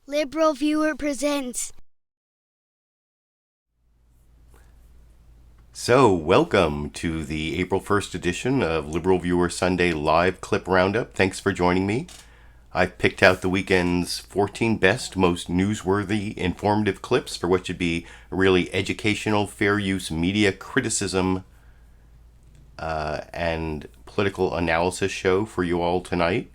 LiberalViewer presents. So, welcome to the April 1st edition of LiberalViewer Sunday Live Clip Roundup. Thanks for joining me. I've picked out the weekend's 14 best, most newsworthy, informative clips for what should be a really educational, fair use media criticism and political analysis show for you all tonight.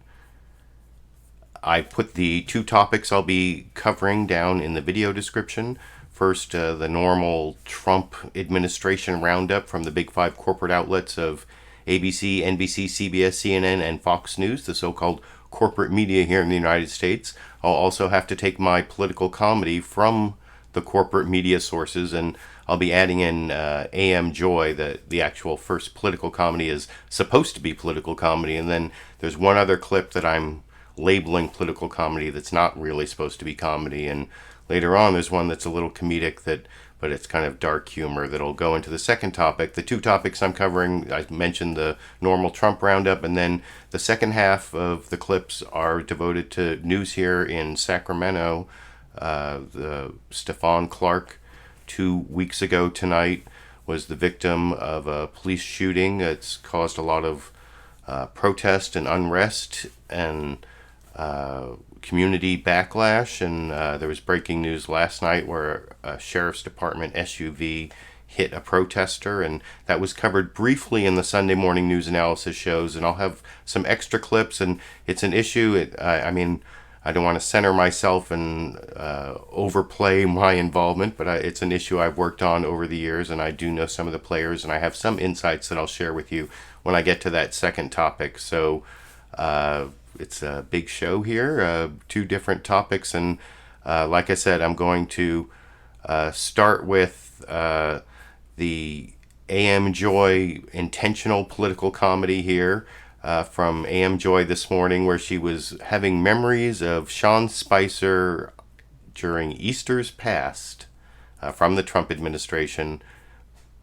I put the two topics I'll be covering down in the video description. First, the normal Trump administration roundup from the big five corporate outlets of ABC, NBC, CBS, CNN, and Fox News, the so-called corporate media here in the United States. I'll also have to take my political comedy from the corporate media sources, and I'll be adding in AM Joy, the actual first political comedy is supposed to be political comedy, and then there's one other clip that I'm labeling political comedy that's not really supposed to be comedy, and later on there's one that's a little comedic but it's kind of dark humor that'll go into the second topic. The two topics I'm covering, I mentioned the normal Trump roundup, and then the second half of the clips are devoted to news here in Sacramento. The STEPHONCLARK 2 weeks ago tonight was the victim of a police shooting that's caused a lot of protest and unrest and community backlash, and there was breaking news last night where a sheriff's department SUV hit a protester, and that was covered briefly in the Sunday morning news analysis shows, and I'll have some extra clips, and it's an issue. I don't want to center myself and overplay my involvement, but it's an issue I've worked on over the years, and I do know some of the players, and I have some insights that I'll share with you when I get to that second topic. So it's a big show here, two different topics, and like I said, I'm going to start with the AM Joy intentional political comedy here from AM Joy this morning, where she was having memories of Sean Spicer during Easter's past from the Trump administration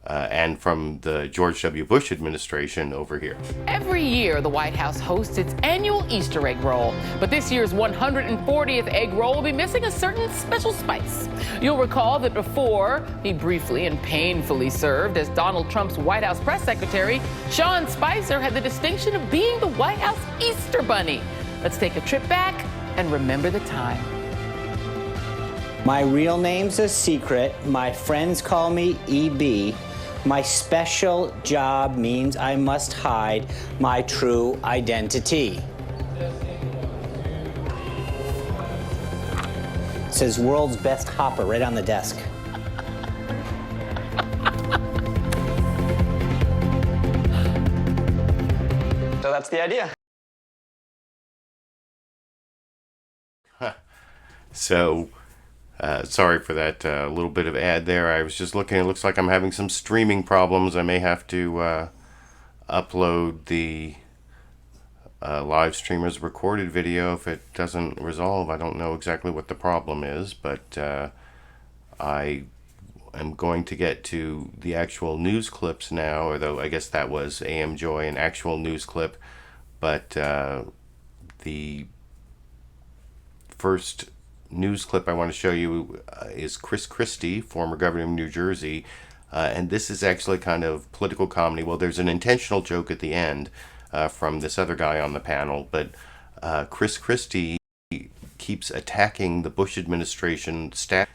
and from the George W. Bush administration over here. Every year, the White House hosts its annual Easter egg roll, but this year's 140th egg roll will be missing a certain special spice. You'll recall that before he briefly and painfully served as Donald Trump's White House press secretary, Sean Spicer had the distinction of being the White House Easter Bunny. Let's take a trip back and remember the time. My real name's a secret. My friends call me EB. My special job means I must hide my true identity. It says world's best hopper right on the desk. So that's the idea. So, sorry for that little bit of ad there. I was just looking. It looks like I'm having some streaming problems. I may have to upload the live stream as recorded video if it doesn't resolve. I don't know exactly what the problem is, but I am going to get to the actual news clips now, although I guess that was AM Joy, an actual news clip. But the first news clip I want to show you is Christie, former governor of New Jersey, and this is actually kind of political comedy. Well, there's an intentional joke at the end from this other guy on the panel, but Christie keeps attacking the Bush administration staff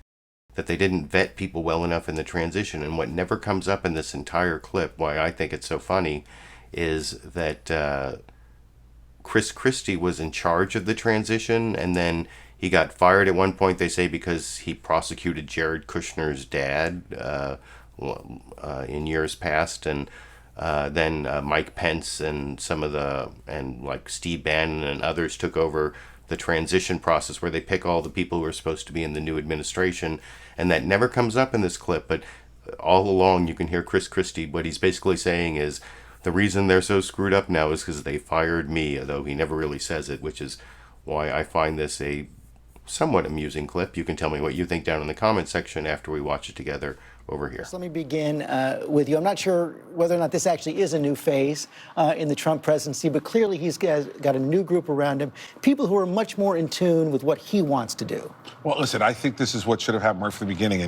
that they didn't vet people well enough in the transition, and what never comes up in this entire clip, why I think it's so funny, is that Christie was in charge of the transition, and then he got fired at one point, they say, because he prosecuted Jared Kushner's dad in years past, and then Mike Pence and like Steve Bannon and others took over the transition process where they pick all the people who are supposed to be in the new administration, and that never comes up in this clip, but all along you can hear Christie. What he's basically saying is the reason they're so screwed up now is because they fired me, although he never really says it, which is why I find this a somewhat amusing clip. You can tell me what you think down in the comment section after we watch it together over here. Let me begin with you. I'm not sure whether or not this actually is a new phase in the Trump presidency, but clearly he's got a new group around him, people who are much more in tune with what he wants to do. Well, listen, I think this is what should have happened right from the beginning,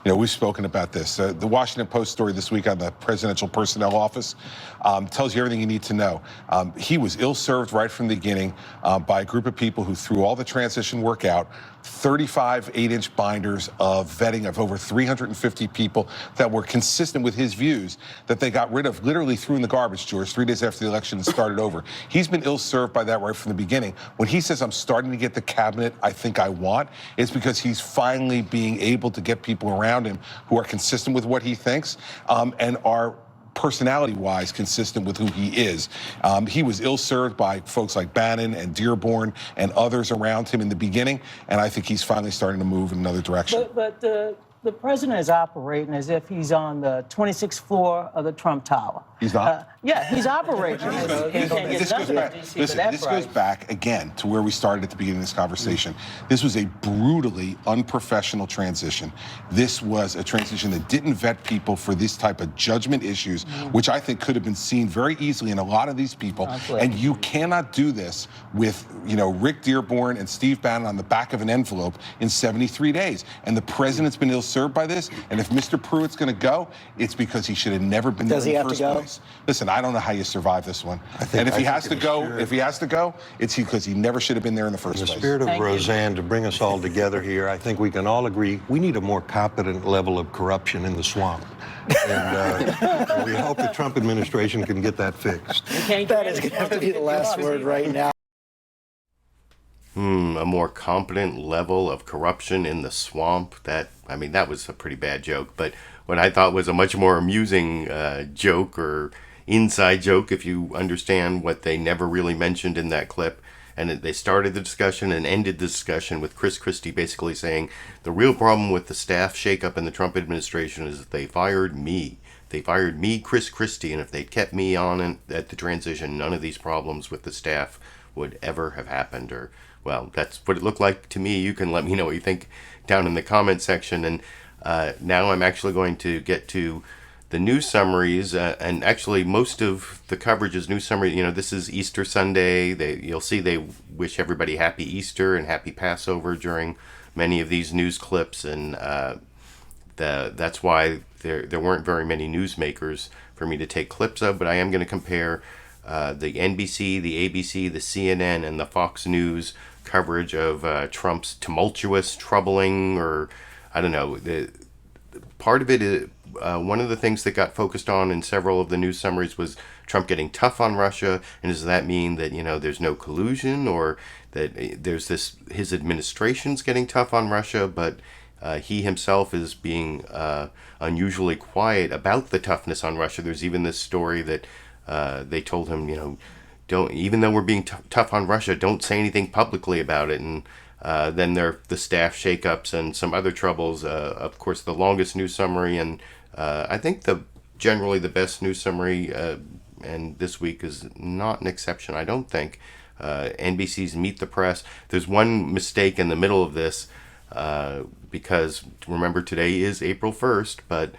and we've spoken about this. The Washington Post story this week on the Presidential Personnel Office tells you everything you need to know. He was ill-served right from the beginning by a group of people who threw all the transition work out, 35 8-inch binders of vetting of over 350 people that were consistent with his views that they got rid of, literally threw in the garbage, George, 3 days after the election and started over. He's been ill-served by that right from the beginning. When he says, I'm starting to get the cabinet I think I want, it's because he's finally being able to get people around him who are consistent with what he thinks and are personality-wise consistent with who he is. He was ill-served by folks like Brennan and Dearborn and others around him in the beginning, and I think he's finally starting to move in another direction. But the president is operating as if he's on the 26th floor of the Trump Tower. He's not? Yeah, he's operating. This goes back, again, to where we started at the beginning of this conversation. This was a brutally unprofessional transition. This was a transition that didn't vet people for this type of judgment issues, which I think could have been seen very easily in a lot of these people. And you cannot do this with, Rick Dearborn and Steve Bannon on the back of an envelope in 73 days. And the president's been ill-served by this. And if Mr. Pruitt's going to go, it's because he should have never been there in the first place. Listen, I don't know how you survive this one. And if he has to go, it's because he never should have been there in the first place. In the spirit of Roseanne, to bring us all together here, I think we can all agree we need a more competent level of corruption in the swamp. And we hope the Trump administration can get that fixed. That is going to have to be the last word right now. A more competent level of corruption in the swamp. That was a pretty bad joke, but what I thought was a much more amusing joke or inside joke, if you understand what they never really mentioned in that clip. And they started the discussion and ended the discussion with Christie basically saying the real problem with the staff shakeup in the Trump administration is that they fired me. They fired me, Christie, and if they'd kept me on at the transition, none of these problems with the staff would ever have happened. Or, well, that's what it looked like to me. You can let me know what you think down in the comment section. And now I'm actually going to get to the news summaries, and actually most of the coverage is news summary. This is Easter Sunday. You'll see they wish everybody happy Easter and happy Passover during many of these news clips, and that's why there weren't very many newsmakers for me to take clips of, but I am going to compare the NBC, the ABC, the CNN, and the Fox News coverage of Trump's tumultuous, troubling, or I don't know, part of it is one of the things that got focused on in several of the news summaries was Trump getting tough on Russia. And does that mean that, there's no collusion, or that there's his administration's getting tough on Russia, but he himself is being unusually quiet about the toughness on Russia? There's even this story that they told him, don't, even though we're being tough on Russia, don't say anything publicly about it. And then there are the staff shakeups and some other troubles. Of course, the longest news summary, and I think generally the best news summary, and this week is not an exception, I don't think. NBC's Meet the Press. There's one mistake in the middle of this, because remember, today is April 1st, but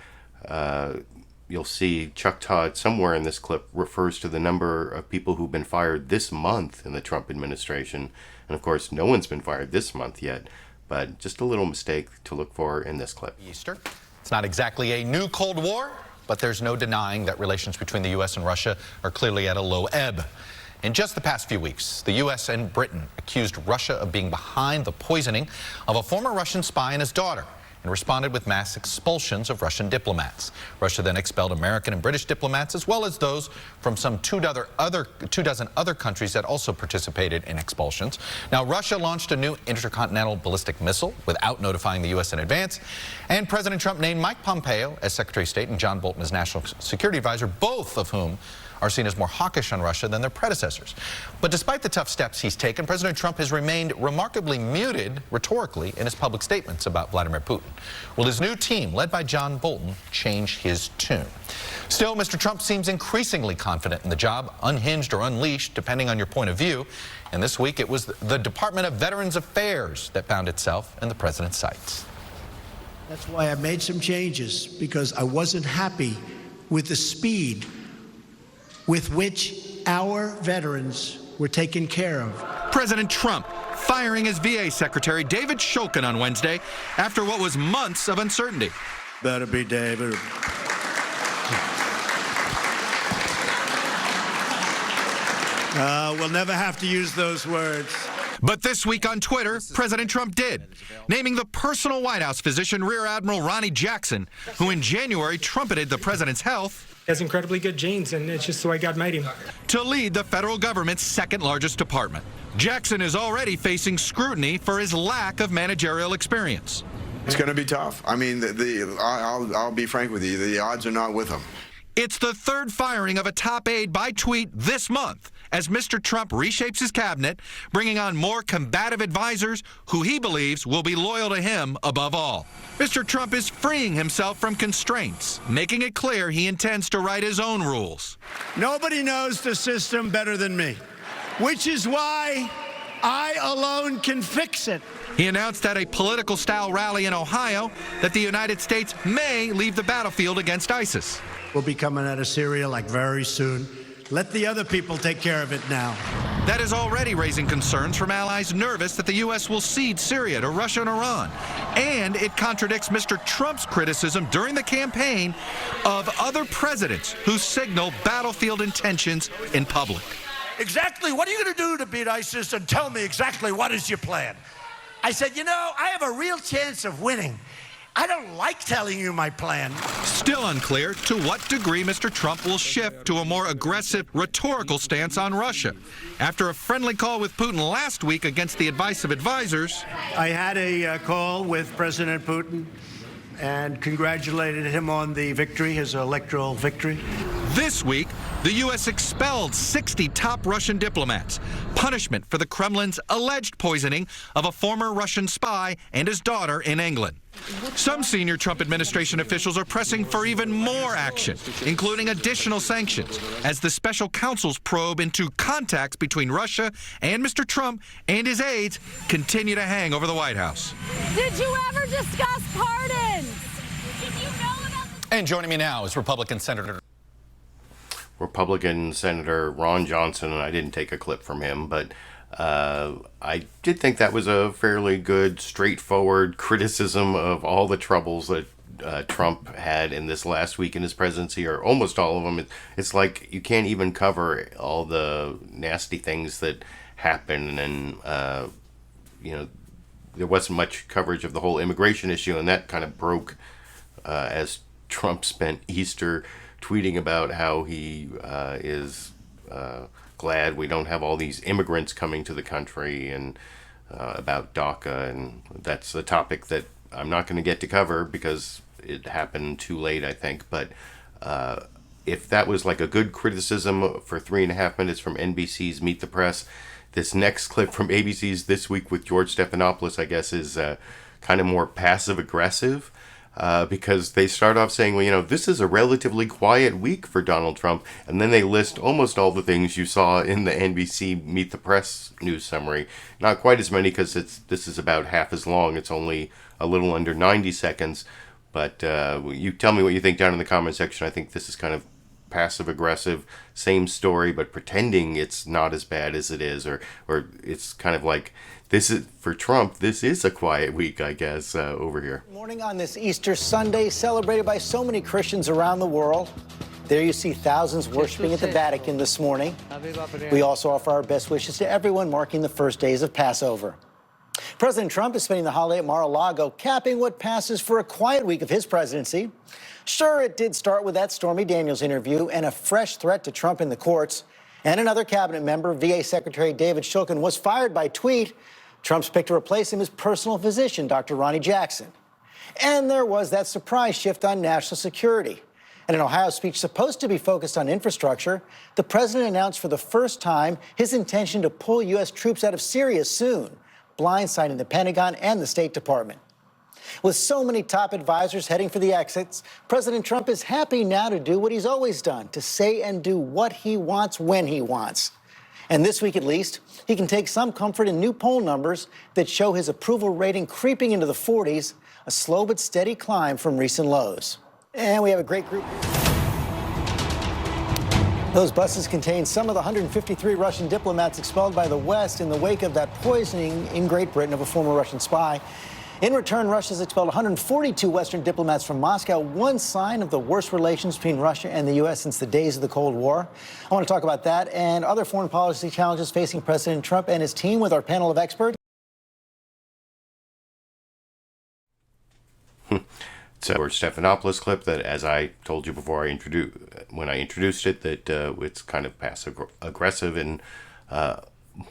you'll see Chuck Todd somewhere in this clip refers to the number of people who've been fired this month in the Trump administration. And of course, no one's been fired this month yet, but just a little mistake to look for in this clip. Easter. It's not exactly a new Cold War, but there's no denying that relations between the U.S. and Russia are clearly at a low ebb. In just the past few weeks, the U.S. and Britain accused Russia of being behind the poisoning of a former Russian spy and his daughter, and responded with mass expulsions of Russian diplomats. Russia then expelled American and British diplomats, as well as those from some 24 other countries that also participated in expulsions. Now, Russia launched a new intercontinental ballistic missile without notifying the U.S. in advance, and President Trump named Mike Pompeo as Secretary of State and John Bolton as National Security Advisor, both of whom are seen as more hawkish on Russia than their predecessors. But despite the tough steps he's taken, President Trump has remained remarkably muted rhetorically in his public statements about Vladimir Putin. Will his new team, led by John Bolton, change his tune? Still, Mr. Trump seems increasingly confident in the job, unhinged or unleashed, depending on your point of view. And this week, it was the Department of Veterans Affairs that found itself in the president's sights. That's why I made some changes, because I wasn't happy with the speed with which our veterans were taken care of. President Trump firing his VA Secretary David Shulkin on Wednesday after what was months of uncertainty. Better be David. We'll never have to use those words. But this week on Twitter, President Trump did, naming the personal White House physician Rear Admiral Ronnie Jackson, who in January trumpeted the president's health. He has incredibly good genes, and it's just the way God made him. To lead the federal government's second largest department. Jackson is already facing scrutiny for his lack of managerial experience. It's going to be tough. I mean, I'll be frank with you, the odds are not with him. It's the third firing of a top aide by tweet this month as Mr. Trump reshapes his cabinet, bringing on more combative advisors who he believes will be loyal to him above all. Mr. Trump is freeing himself from constraints, making it clear he intends to write his own rules. Nobody knows the system better than me, which is why I alone can fix it. He announced at a political-style rally in Ohio that the United States may leave the battlefield against ISIS. We'll be coming out of Syria like very soon. Let the other people take care of it now. That is already raising concerns from allies nervous that the U.S. will cede Syria to Russia and Iran. And it contradicts Mr. Trump's criticism during the campaign of other presidents who signal battlefield intentions in public. Exactly what are you going to do to beat ISIS, and tell me exactly what is your plan? I said, you know, I have a real chance of winning. I don't like telling you my plan. Still unclear to what degree Mr. Trump will shift to a more aggressive rhetorical stance on Russia. After a friendly call with Putin last week against the advice of advisors. I had a call with President Putin and congratulated him on the victory, his electoral victory. This week, the U.S. expelled 60 top Russian diplomats, punishment for the Kremlin's alleged poisoning of a former Russian spy and his daughter in England. Some senior Trump administration officials are pressing for even more action, including additional sanctions, as the special counsel's probe into contacts between Russia and Mr. Trump and his aides continue to hang over the White House. Did you ever discuss pardons? Did you know about the... And joining me now is Republican Senator Ron Johnson, and I didn't take a clip from him, but I did think that was a fairly good, straightforward criticism of all the troubles that Trump had in this last week in his presidency, or almost all of them. It's like you can't even cover all the nasty things that happen, and there wasn't much coverage of the whole immigration issue, and that kind of broke as Trump spent Easter tweeting about how he is glad we don't have all these immigrants coming to the country, and about DACA, and that's a topic that I'm not going to get to cover because it happened too late, I think. But if that was like a good criticism for 3.5 minutes from NBC's Meet the Press, this next clip from ABC's This Week with George Stephanopoulos, I guess, is kind of more passive-aggressive. Because they start off saying, well, this is a relatively quiet week for Donald Trump. And then they list almost all the things you saw in the NBC Meet the Press news summary. Not quite as many, because this is about half as long. It's only a little under 90 seconds. But you tell me what you think down in the comment section. I think this is kind of passive-aggressive, same story, but pretending it's not as bad as it is. Or it's kind of like, this is, for Trump, this is a quiet week, I guess, over here. Morning on this Easter Sunday, celebrated by so many Christians around the world. There you see thousands worshiping at the Vatican this morning. We also offer our best wishes to everyone marking the first days of Passover. President Trump is spending the holiday at Mar-a-Lago, capping what passes for a quiet week of his presidency. Sure, it did start with that Stormy Daniels interview and a fresh threat to Trump in the courts. And another cabinet member, VA Secretary David Shulkin, was fired by tweet. Trump's picked to replace him his personal physician, Dr. Ronnie Jackson. And there was that surprise shift on national security. In an Ohio speech supposed to be focused on infrastructure, the president announced for the first time his intention to pull U.S. troops out of Syria soon, blindsiding the Pentagon and the State Department. With so many top advisors heading for the exits, President Trump is happy now to do what he's always done, to say and do what he wants when he wants. And this week at least, he can take some comfort in new poll numbers that show his approval rating creeping into the 40s, a slow but steady climb from recent lows. And we have a great group. Those buses contain some of the 153 Russian diplomats expelled by the West in the wake of that poisoning in Great Britain of a former Russian spy. In return, Russia's expelled 142 Western diplomats from Moscow, one sign of the worst relations between Russia and the U.S. since the days of the Cold War. I want to talk about that and other foreign policy challenges facing President Trump and his team with our panel of experts. So, our Stephanopoulos clip that, as I told you before, when I introduced it, that it's kind of passive aggressive in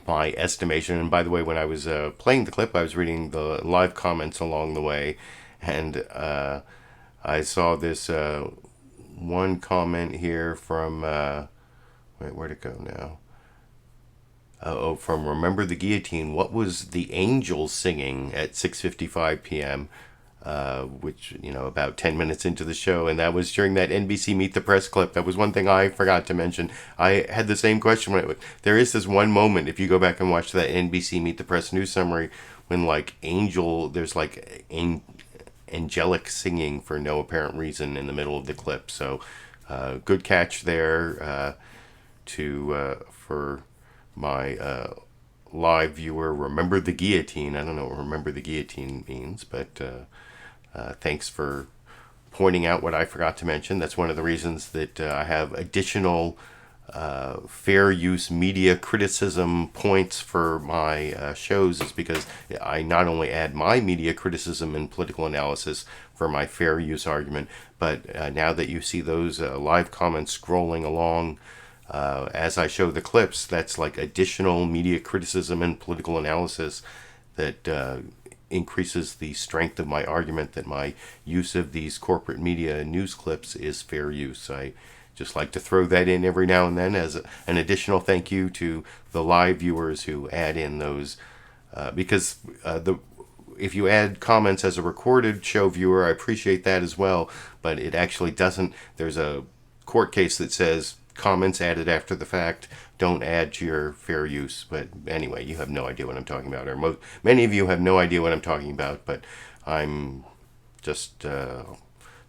my estimation. And by the way, when I was playing the clip, I was reading the live comments along the way, and I saw this one comment here from wait, where'd it go now? From Remember the Guillotine. What was the Angels singing at 6:55 p.m.? Which, about 10 minutes into the show, and that was during that NBC Meet the Press clip. That was one thing I forgot to mention. I had the same question. There is this one moment, if you go back and watch that NBC Meet the Press news summary, when there's angelic singing for no apparent reason in the middle of the clip. So good catch there for my live viewer. Remember the Guillotine. I don't know what Remember the Guillotine means, but thanks for pointing out what I forgot to mention. That's one of the reasons that I have additional fair use media criticism points for my shows, is because I not only add my media criticism and political analysis for my fair use argument, but now that you see those live comments scrolling along as I show the clips, that's like additional media criticism and political analysis that increases the strength of my argument that my use of these corporate media news clips is fair use. I just like to throw that in every now and then as an additional thank you to the live viewers who add in those, because if you add comments as a recorded show viewer, I appreciate that as well, but it actually doesn't. There's a court case that says comments added after the fact don't add to your fair use. But anyway, you have no idea what I'm talking about, or many of you have no idea what I'm talking about, but I'm just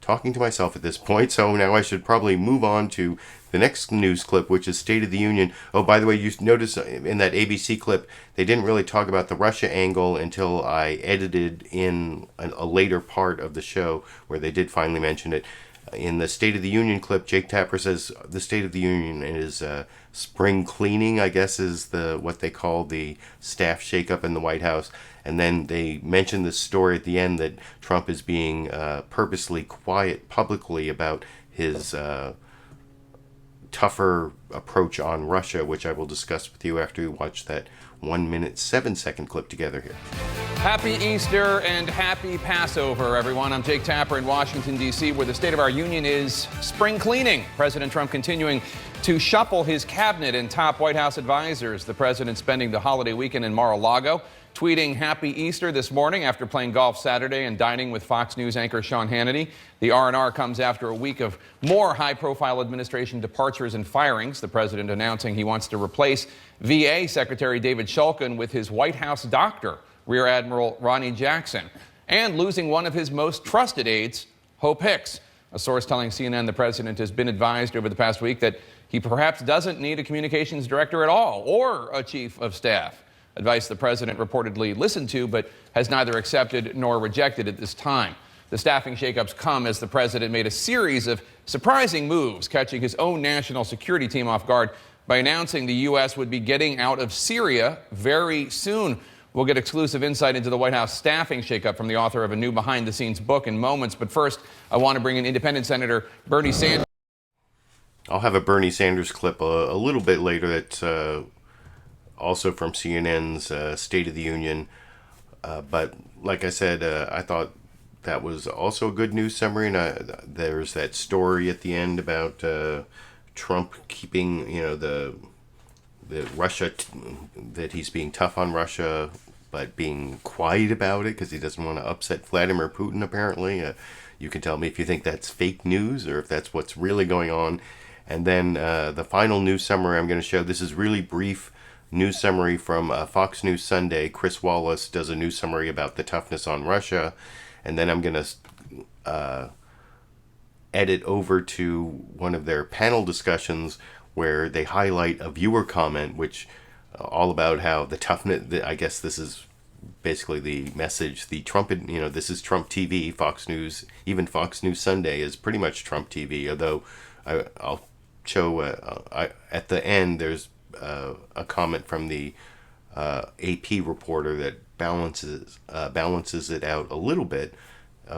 talking to myself at this point. So now I should probably move on to the next news clip, which is State of the Union. Oh, by the way, you notice in that ABC clip, they didn't really talk about the Russia angle until I edited in a later part of the show where they did finally mention it. In the State of the Union clip, Jake Tapper says the State of the Union is spring cleaning, I guess is what they call the staff shakeup in the White House. And then they mention this story at the end that Trump is being purposely quiet publicly about his tougher approach on Russia, which I will discuss with you after we watch that 1 minute 7 second clip together here. Happy Easter and happy Passover, everyone. I'm Jake Tapper in Washington, D.C., where the State of our Union is spring cleaning. President Trump continuing to shuffle his cabinet and top White House advisors. The president spending the holiday weekend in Mar-a-Lago, tweeting Happy Easter this morning after playing golf Saturday and dining with Fox News anchor Sean Hannity. The R&R comes after a week of more high-profile administration departures and firings. The president announcing he wants to replace VA Secretary David Shulkin with his White House doctor, Rear Admiral Ronnie Jackson, and losing one of his most trusted aides, Hope Hicks. A source telling CNN the president has been advised over the past week that he perhaps doesn't need a communications director at all or a chief of staff. Advice the president reportedly listened to but has neither accepted nor rejected at this time. The staffing shakeups come as the president made a series of surprising moves, catching his own national security team off guard by announcing the U.S. would be getting out of Syria very soon. We'll get exclusive insight into the White House staffing shakeup from the author of a new behind-the-scenes book in moments. But first, I want to bring in independent Senator Bernie Sanders. I'll have a Bernie Sanders clip a little bit later that's also from CNN's State of the Union. But like I said, I thought that was also a good news summary. And there's that story at the end about Trump keeping, the Russia, that he's being tough on Russia, but being quiet about it because he doesn't want to upset Vladimir Putin, apparently. You can tell me if you think that's fake news or if that's what's really going on. And then the final news summary I'm going to show, this is really brief news summary from Fox News Sunday. Chris Wallace does a news summary about the toughness on Russia. And then I'm going to edit over to one of their panel discussions where they highlight a viewer comment, which all about how the toughness, I guess this is basically the message, the Trump, this is Trump TV, Fox News, even Fox News Sunday is pretty much Trump TV, although I'll show, at the end, there's a comment from the AP reporter that balances it out a little bit,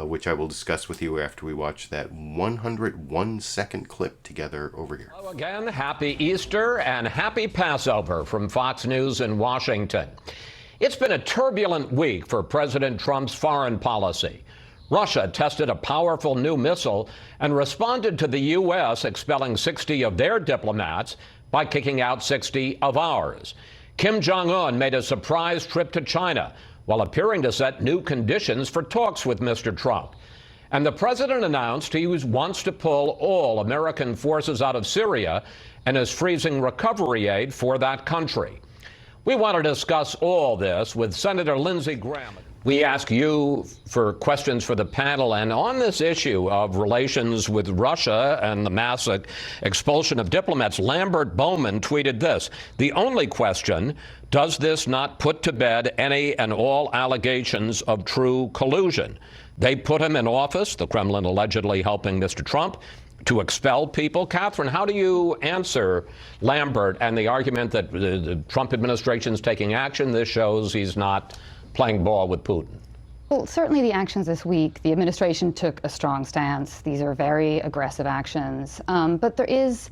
which I will discuss with you after we watch that 101-second clip together over here. Hello again, happy Easter and happy Passover from Fox News in Washington. It's been a turbulent week for President Trump's foreign policy. Russia tested a powerful new missile and responded to the U.S. expelling 60 of their diplomats by kicking out 60 of ours. Kim Jong-un made a surprise trip to China while appearing to set new conditions for talks with Mr. Trump. And the president announced he wants to pull all American forces out of Syria and is freezing recovery aid for that country. We want to discuss all this with Senator Lindsey Graham. We ask you for questions for the panel, and on this issue of relations with Russia and the mass expulsion of diplomats, Lambert Bowman tweeted this: "The only question, does this not put to bed any and all allegations of true collusion? They put him in office, the Kremlin allegedly helping Mr. Trump, to expel people." Catherine, how do you answer Lambert and the argument that the Trump administration is taking action? This shows he's not playing ball with Putin. Well, certainly the actions this week, the administration took a strong stance. These are very aggressive actions. But there is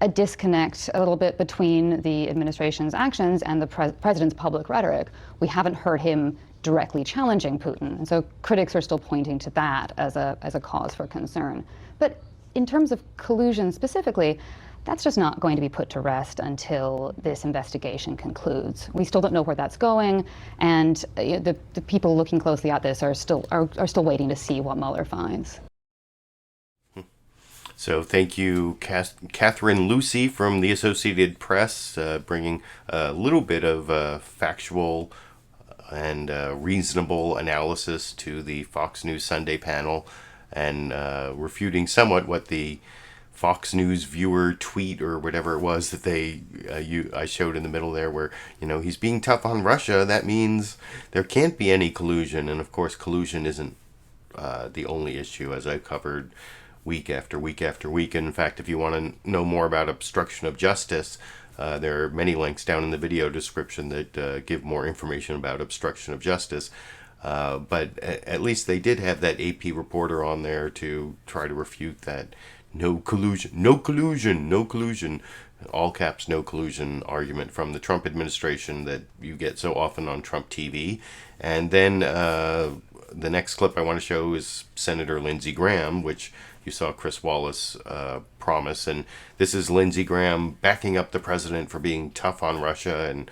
a disconnect a little bit between the administration's actions and the president's public rhetoric. We haven't heard him directly challenging Putin. And so critics are still pointing to that as a cause for concern. But in terms of collusion specifically, that's just not going to be put to rest until this investigation concludes. We still don't know where that's going, and the people looking closely at this are still waiting to see what Mueller finds. So thank you, Catherine Lucy from the Associated Press, bringing a little bit of factual and reasonable analysis to the Fox News Sunday panel, and refuting somewhat what the Fox News viewer tweet or whatever it was that I showed in the middle there, where he's being tough on Russia. That means there can't be any collusion, and of course collusion isn't the only issue, as I've covered week after week after week. And in fact, if you want to know more about obstruction of justice, there are many links down in the video description that give more information about obstruction of justice. But at least they did have that AP reporter on there to try to refute that no collusion, all caps, no collusion argument from the Trump administration that you get so often on Trump TV. And then the next clip I want to show is Senator Lindsey Graham, which you saw Chris Wallace promise. And this is Lindsey Graham backing up the president for being tough on Russia and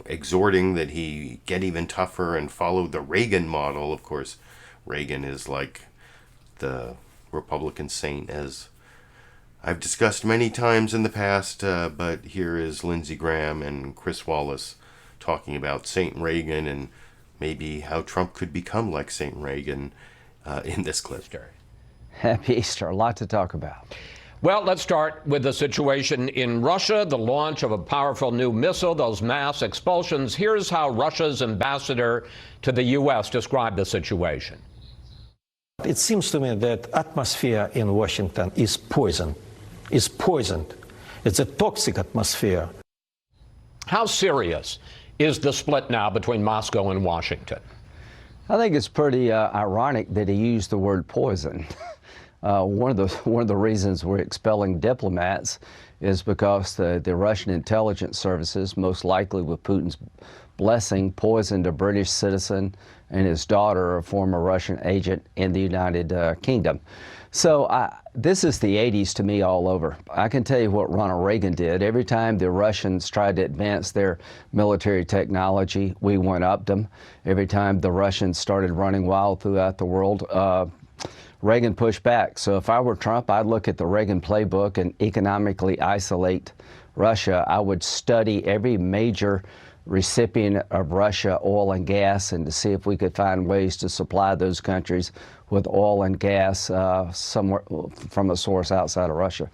exhorting that he get even tougher and follow the Reagan model. Of course, Reagan is like the Republican saint, as I've discussed many times in the past, but here is Lindsey Graham and Chris Wallace talking about Saint Reagan and maybe how Trump could become like Saint Reagan in this clip. Happy Easter. A lot to talk about. Well, let's start with the situation in Russia, the launch of a powerful new missile, those mass expulsions. Here's how Russia's ambassador to the U.S. described the situation. It seems to me that atmosphere in Washington is poisoned. It's poisoned. It's a toxic atmosphere. How serious is the split now between Moscow and Washington? I think it's pretty ironic that he used the word poison. One of the reasons we're expelling diplomats is because the Russian intelligence services, most likely with Putin's blessing, poisoned a British citizen and his daughter, a former Russian agent in the United Kingdom. So this is the 80s to me all over. I can tell you what Ronald Reagan did. Every time the Russians tried to advance their military technology, we one-upped them. Every time the Russians started running wild throughout the world, Reagan pushed back. So if I were Trump, I'd look at the Reagan playbook and economically isolate Russia. I would study every major recipient of Russia oil and gas and to see if we could find ways to supply those countries with oil and gas somewhere from a source outside of Russia.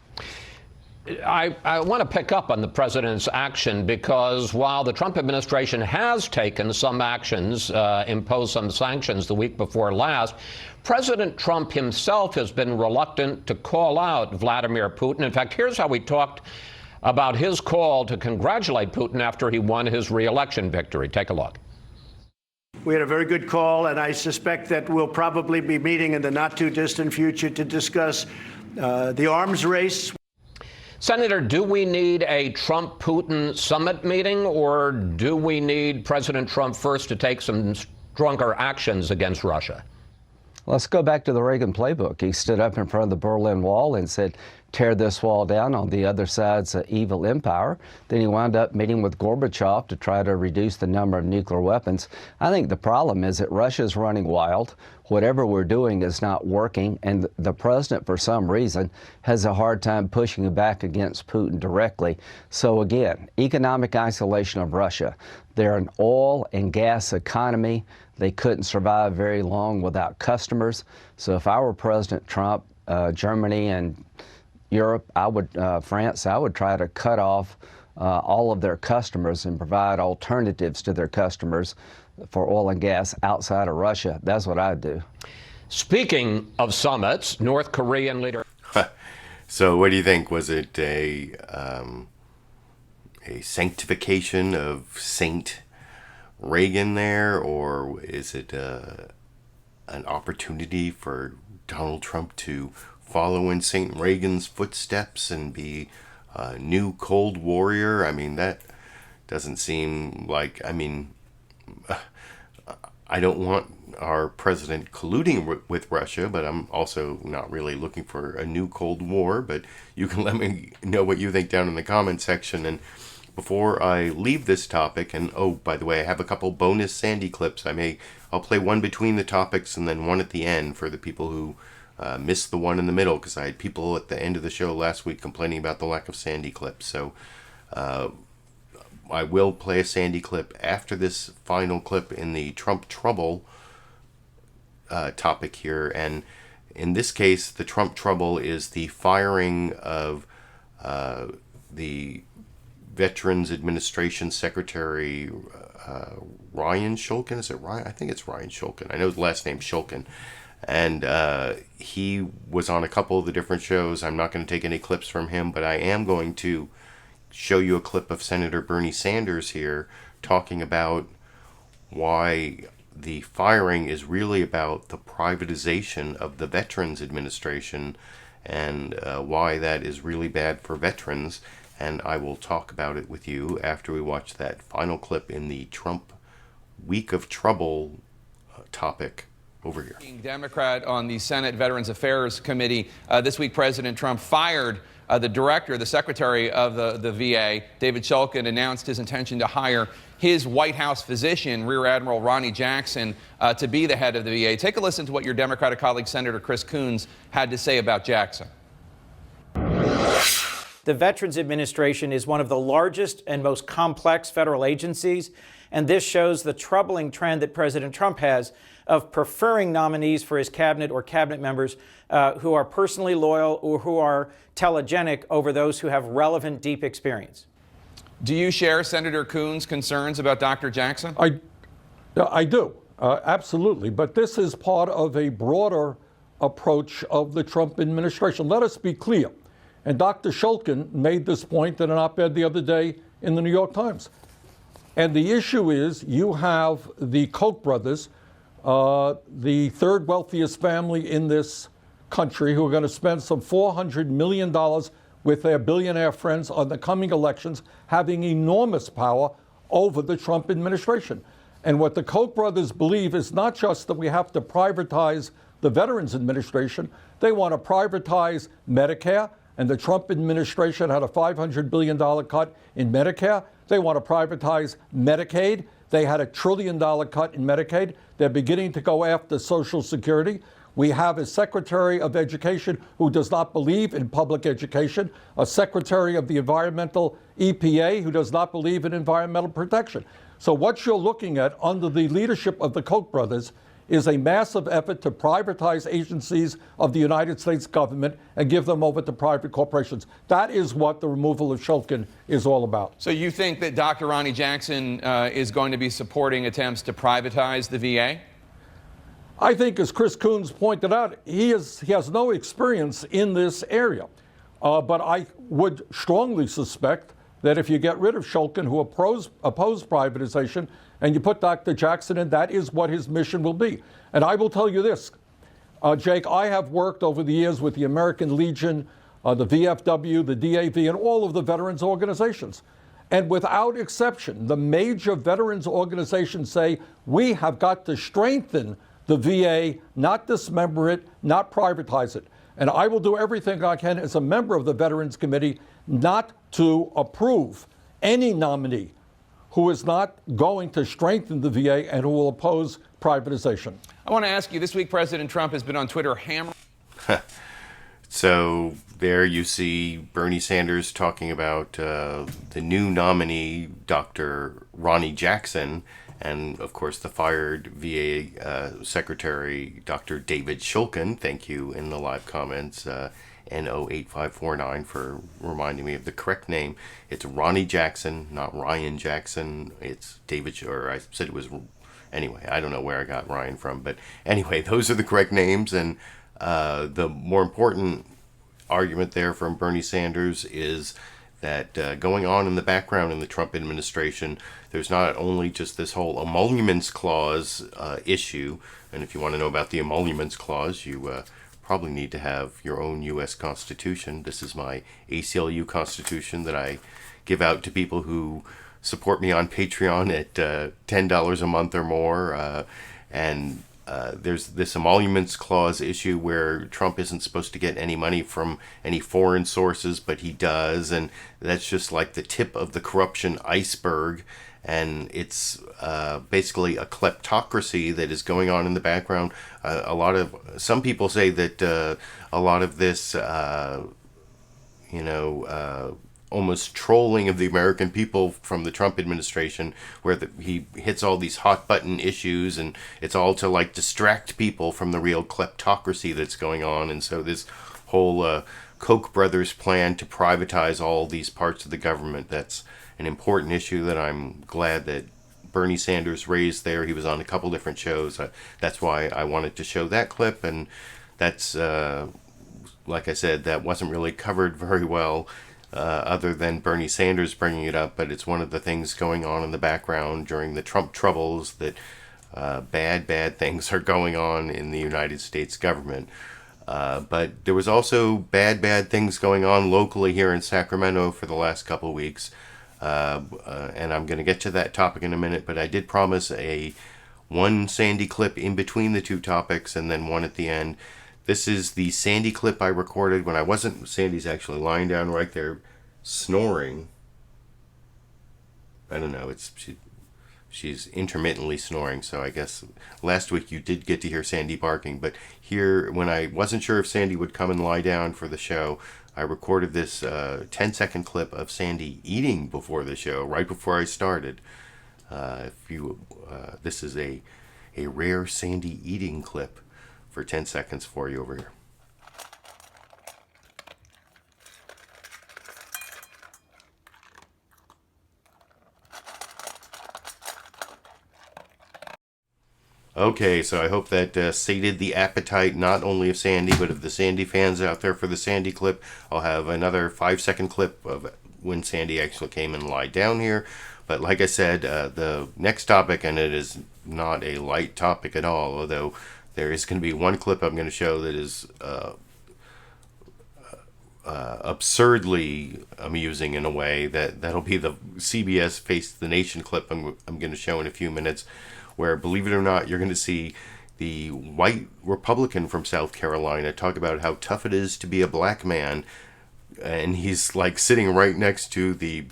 I want to pick up on the president's action because while the Trump administration has taken some actions, imposed some sanctions the week before last, President Trump himself has been reluctant to call out Vladimir Putin. In fact, here's how he talked about his call to congratulate Putin after he won his re-election victory. Take a look. We had a very good call, and I suspect that we'll probably be meeting in the not-too-distant future to discuss the arms race. Senator, do we need a Trump-Putin summit meeting, or do we need President Trump first to take some stronger actions against Russia? Let's go back to the Reagan playbook. He stood up in front of the Berlin Wall and said, tear this wall down on the other side's evil empire. Then he wound up meeting with Gorbachev to try to reduce the number of nuclear weapons. I think the problem is that Russia's running wild. Whatever we're doing is not working, and the president, for some reason, has a hard time pushing back against Putin directly. So again, economic isolation of Russia. They're an oil and gas economy. They couldn't survive very long without customers. So if I were President Trump, Germany and Europe, France, I would try to cut off all of their customers and provide alternatives to their customers for oil and gas outside of Russia. That's what I'd do. Speaking of summits, North Korean leader. So what do you think? Was it a sanctification of Saint Reagan there, or is it an opportunity for Donald Trump to follow in St. Reagan's footsteps and be a new Cold Warrior? I mean, that doesn't seem like, I don't want our president colluding with Russia, but I'm also not really looking for a new Cold War. But you can let me know what you think down in the comment section. And before I leave this topic, and oh, by the way, I have a couple bonus Sandy clips. I'll play one between the topics and then one at the end for the people who missed the one in the middle, because I had people at the end of the show last week complaining about the lack of Sandy clips. So I will play a Sandy clip after this final clip in the Trump trouble topic here. And in this case, the Trump trouble is the firing of the Veterans Administration Secretary Ryan Shulkin. Is it Ryan? I think it's Ryan Shulkin. I know his last name's Shulkin. And he was on a couple of the different shows. I'm not going to take any clips from him, but I am going to show you a clip of Senator Bernie Sanders here talking about why the firing is really about the privatization of the Veterans Administration and why that is really bad for veterans. And I will talk about it with you after we watch that final clip in the Trump Week of Trouble topic. Over here. Democrat on the Senate Veterans Affairs Committee. This week, President Trump fired the secretary of the VA, David Shulkin, announced his intention to hire his White House physician, Rear Admiral Ronnie Jackson, to be the head of the VA. Take a listen to what your Democratic colleague, Senator Chris Coons, had to say about Jackson. The Veterans Administration is one of the largest and most complex federal agencies, and this shows the troubling trend that President Trump has of preferring nominees for his cabinet or cabinet members who are personally loyal or who are telegenic over those who have relevant, deep experience. Do you share Senator Coons' concerns about Dr. Jackson? I do, absolutely. But this is part of a broader approach of the Trump administration. Let us be clear. And Dr. Shulkin made this point in an op-ed the other day in the New York Times. And the issue is you have the Koch brothers, the third wealthiest family in this country, who are going to spend some $400 million with their billionaire friends on the coming elections, having enormous power over the Trump administration. And what the Koch brothers believe is not just that we have to privatize the Veterans Administration, they want to privatize Medicare, and the Trump administration had a $500 billion cut in Medicare. They want to privatize Medicaid. They had a $1 trillion cut in Medicaid. They're beginning to go after Social Security. We have a Secretary of Education who does not believe in public education, a Secretary of the Environmental EPA who does not believe in environmental protection. So what you're looking at under the leadership of the Koch brothers is a massive effort to privatize agencies of the United States government and give them over to private corporations. That is what the removal of Shulkin is all about. So you think that Dr. Ronny Jackson is going to be supporting attempts to privatize the VA? I think, as Chris Coons pointed out, he has no experience in this area. But I would strongly suspect that if you get rid of Shulkin, who oppose privatization, and you put Dr. Jackson in, that is what his mission will be. And I will tell you this, Jake, I have worked over the years with the American Legion, the VFW, the DAV, and all of the veterans organizations. And without exception, the major veterans organizations say we have got to strengthen the VA, not dismember it, not privatize it. And I will do everything I can as a member of the Veterans Committee not to approve any nominee who is not going to strengthen the VA and who will oppose privatization. I want to ask you, this week President Trump has been on Twitter hammering. So there you see Bernie Sanders talking about the new nominee, Dr. Ronny Jackson, and of course the fired VA Secretary, Dr. David Shulkin. Thank you in the live comments, NO8549, for reminding me of the correct name. It's Ronny Jackson, not Ryan Jackson. It's David, or I said it was, anyway, I don't know where I got Ryan from, but anyway, those are the correct names. And the more important argument there from Bernie Sanders is that going on in the background in the Trump administration, there's not only just this whole emoluments clause issue, and if you want to know about the emoluments clause, you probably need to have your own U.S. Constitution. This is my ACLU Constitution that I give out to people who support me on Patreon at $10 a month or more. And there's this emoluments clause issue where Trump isn't supposed to get any money from any foreign sources, but he does. And that's just like the tip of the corruption iceberg. And it's basically a kleptocracy that is going on in the background. Some people say that a lot of this, almost trolling of the American people from the Trump administration, where he hits all these hot button issues, and it's all to like distract people from the real kleptocracy that's going on. And so this whole Koch brothers plan to privatize all these parts of the government, that's an important issue that I'm glad that Bernie Sanders raised there. He was on a couple different shows. That's why I wanted to show that clip. And that's, like I said, that wasn't really covered very well, other than Bernie Sanders bringing it up. But it's one of the things going on in the background during the Trump troubles, that bad things are going on in the United States government. But there was also bad things going on locally here in Sacramento for the last couple of weeks. And I'm going to get to that topic in a minute, but I did promise one Sandy clip in between the two topics and then one at the end. This is the Sandy clip I recorded when Sandy's actually lying down right there snoring. I don't know, she's intermittently snoring, so I guess last week you did get to hear Sandy barking, but here, when I wasn't sure if Sandy would come and lie down for the show, I recorded this 10-second clip of Sandy eating before the show, right before I started. This is a rare Sandy eating clip for 10 seconds for you over here. Okay, so I hope that sated the appetite not only of Sandy, but of the Sandy fans out there for the Sandy clip. I'll have another 5-second clip of when Sandy actually came and lied down here. But like I said, the next topic, and it is not a light topic at all, although there is going to be one clip I'm going to show that is absurdly amusing in a way. That'll be the CBS Face the Nation clip I'm going to show in a few minutes, where, believe it or not, you're going to see the white Republican from South Carolina talk about how tough it is to be a black man. And he's like sitting right next to the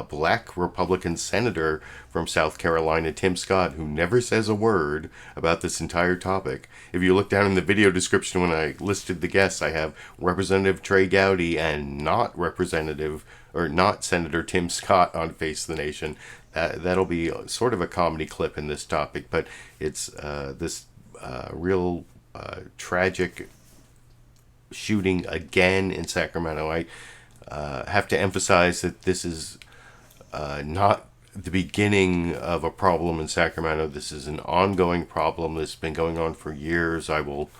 black Republican senator from South Carolina, Tim Scott, who never says a word about this entire topic. If you look down in the video description when I listed the guests, I have Representative Trey Gowdy and not Senator Tim Scott on Face of the Nation. That'll be sort of a comedy clip in this topic, but it's this real tragic shooting again in Sacramento. I have to emphasize that this is not the beginning of a problem in Sacramento. This is an ongoing problem that's been going on for years. I will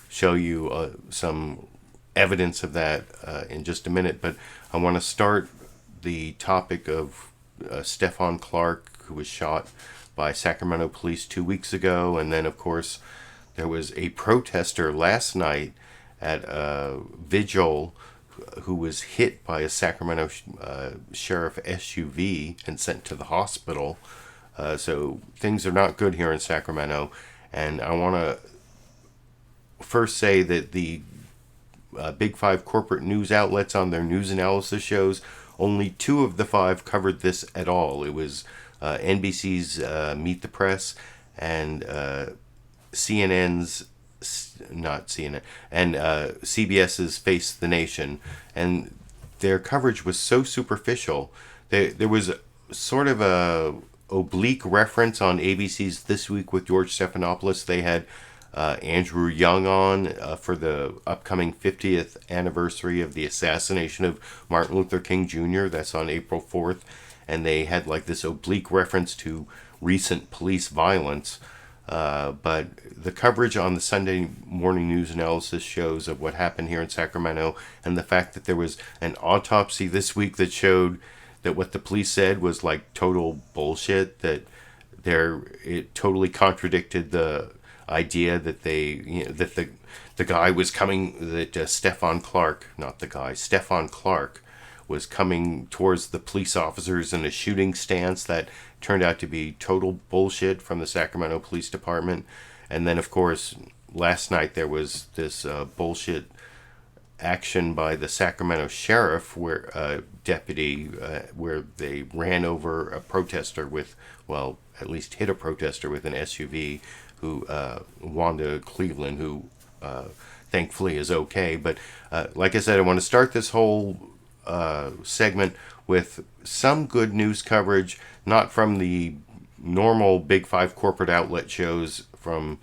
show you some evidence of that in just a minute, but I want to start the topic of STEPHONCLARK, who was shot by Sacramento police 2 weeks ago, and then of course there was a protester last night at a vigil who was hit by a Sacramento sheriff SUV and sent to the hospital. So things are not good here in Sacramento. And I want to first say that the Big Five corporate news outlets on their news analysis shows, only 2 of the 5 covered this at all. It was NBC's Meet the Press and CBS's Face the Nation, and their coverage was so superficial. There was sort of a oblique reference on ABC's This Week with George Stephanopoulos. They had Andrew Young on for the upcoming 50th anniversary of the assassination of Martin Luther King Jr. That's on April 4th, and they had like this oblique reference to recent police violence. But the coverage on the Sunday morning news analysis shows of what happened here in Sacramento, and the fact that there was an autopsy this week that showed that what the police said was like total bullshit, that it totally contradicted the idea that that the guy was coming, that STEPHONCLARK was coming towards the police officers in a shooting stance. That turned out to be total bullshit from the Sacramento Police Department. And then, of course, last night there was this bullshit action by the Sacramento sheriff, where deputy, where they ran over a protester with, well, at least hit a protester with an SUV, who Wanda Cleveland, who thankfully is okay. But like I said, I want to start this whole segment with some good news coverage, not from the normal Big Five corporate outlet shows from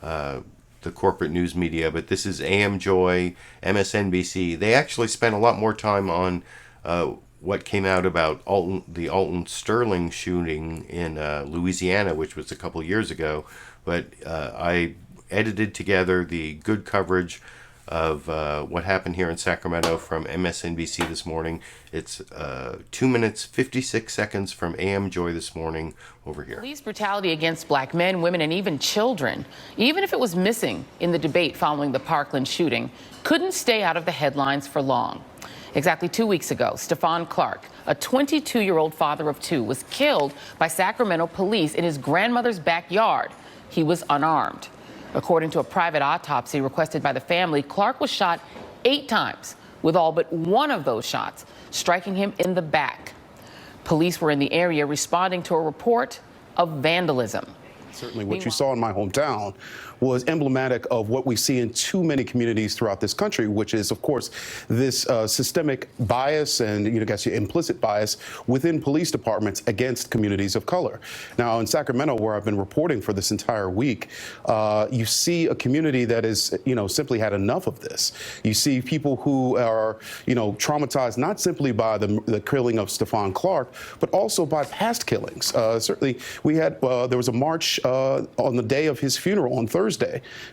the corporate news media, but this is AM Joy, MSNBC. They actually spent a lot more time on what came out about the Alton Sterling shooting in Louisiana, which was a couple years ago. But I edited together the good coverage of what happened here in Sacramento from MSNBC this morning. It's 2 minutes 56 seconds from AM Joy this morning over here. Police brutality against black men, women, and even children, even if it was missing in the debate following the Parkland shooting, couldn't stay out of the headlines for long. Exactly 2 weeks ago, STEPHONCLARK, a 22-year-old father of 2, was killed by Sacramento police in his grandmother's backyard. He was unarmed. According to a private autopsy requested by the family, Clark was shot 8 times, with all but one of those shots striking him in the back. Police were in the area responding to a report of vandalism. Certainly what you saw in my hometown was emblematic of what we see in too many communities throughout this country, which is, of course, this systemic bias and, implicit bias within police departments against communities of color. Now, in Sacramento, where I've been reporting for this entire week, you see a community that is, simply had enough of this. You see people who are, traumatized not simply by the killing of STEPHONCLARK, but also by past killings. Certainly, we had, there was a march on the day of his funeral on Thursday,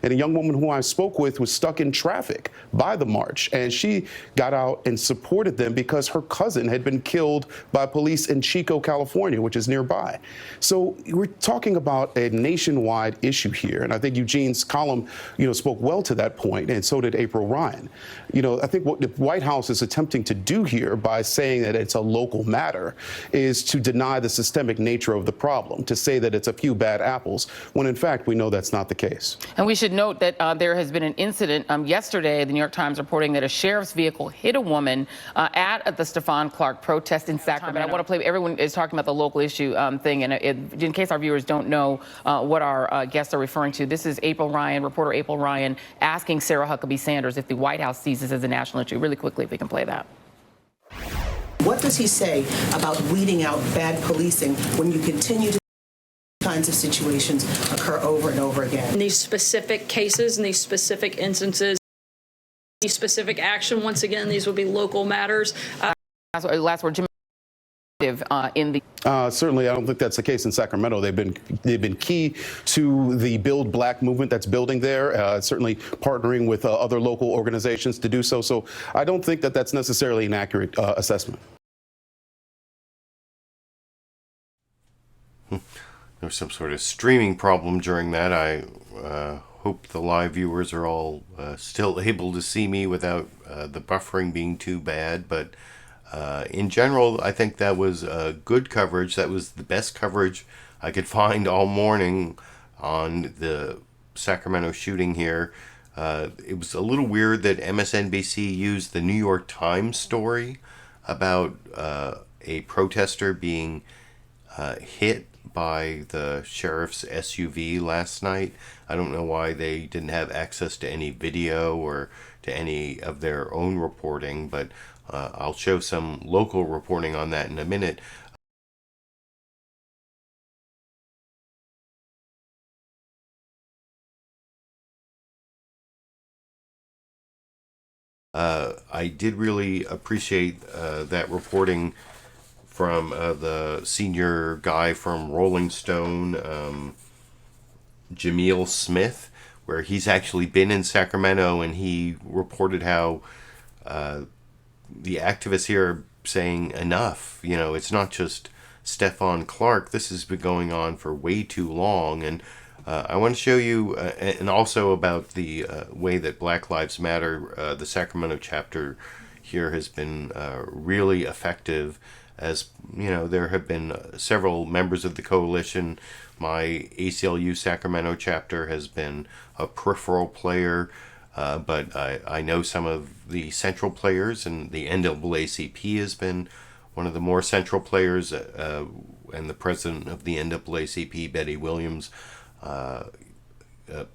and a young woman who I spoke with was stuck in traffic by the march, and she got out and supported them because her cousin had been killed by police in Chico, California, which is nearby. So we're talking about a nationwide issue here, and I think Eugene's column, spoke well to that point, and so did April Ryan. I think what the White House is attempting to do here by saying that it's a local matter is to deny the systemic nature of the problem, to say that it's a few bad apples apples, when in fact we know that's not the case. And we should note that there has been an incident yesterday, the New York Times reporting that a sheriff's vehicle hit a woman at the STEPHONCLARK protest in Sacramento. I want to play, everyone is talking about the local issue thing, and in case our viewers don't know what our guests are referring to, this is reporter April Ryan, asking Sarah Huckabee Sanders if the White House sees this as a national issue. Really quickly, if we can play that. What does he say about weeding out bad policing when you continue to kinds of situations occur over and over again? In these specific cases, in these specific instances, these specific action, once again, these will be local matters. Last word, Jamil. In the certainly, I don't think that's the case in Sacramento. They've been key to the Build Black movement that's building there. Certainly partnering with other local organizations to do so. So I don't think that that's necessarily an accurate assessment. There's some sort of streaming problem during that. I hope the live viewers are all still able to see me without the buffering being too bad. But in general, I think that was good coverage. That was the best coverage I could find all morning on the Sacramento shooting here. It was a little weird that MSNBC used the New York Times story about a protester being hit by the sheriff's SUV last night. I don't know why they didn't have access to any video or to any of their own reporting, but I'll show some local reporting on that in a minute. I did really appreciate that reporting from the senior guy from Rolling Stone, Jamil Smith, where he's actually been in Sacramento, and he reported how the activists here are saying enough. You know, it's not just STEPHONCLARK. This has been going on for way too long. And I want to show you, and also about the way that Black Lives Matter, the Sacramento chapter here has been really effective. As you know, there have been several members of the coalition. My ACLU Sacramento chapter has been a peripheral player, but I know some of the central players, and the NAACP has been one of the more central players, and the president of the NAACP, Betty Williams,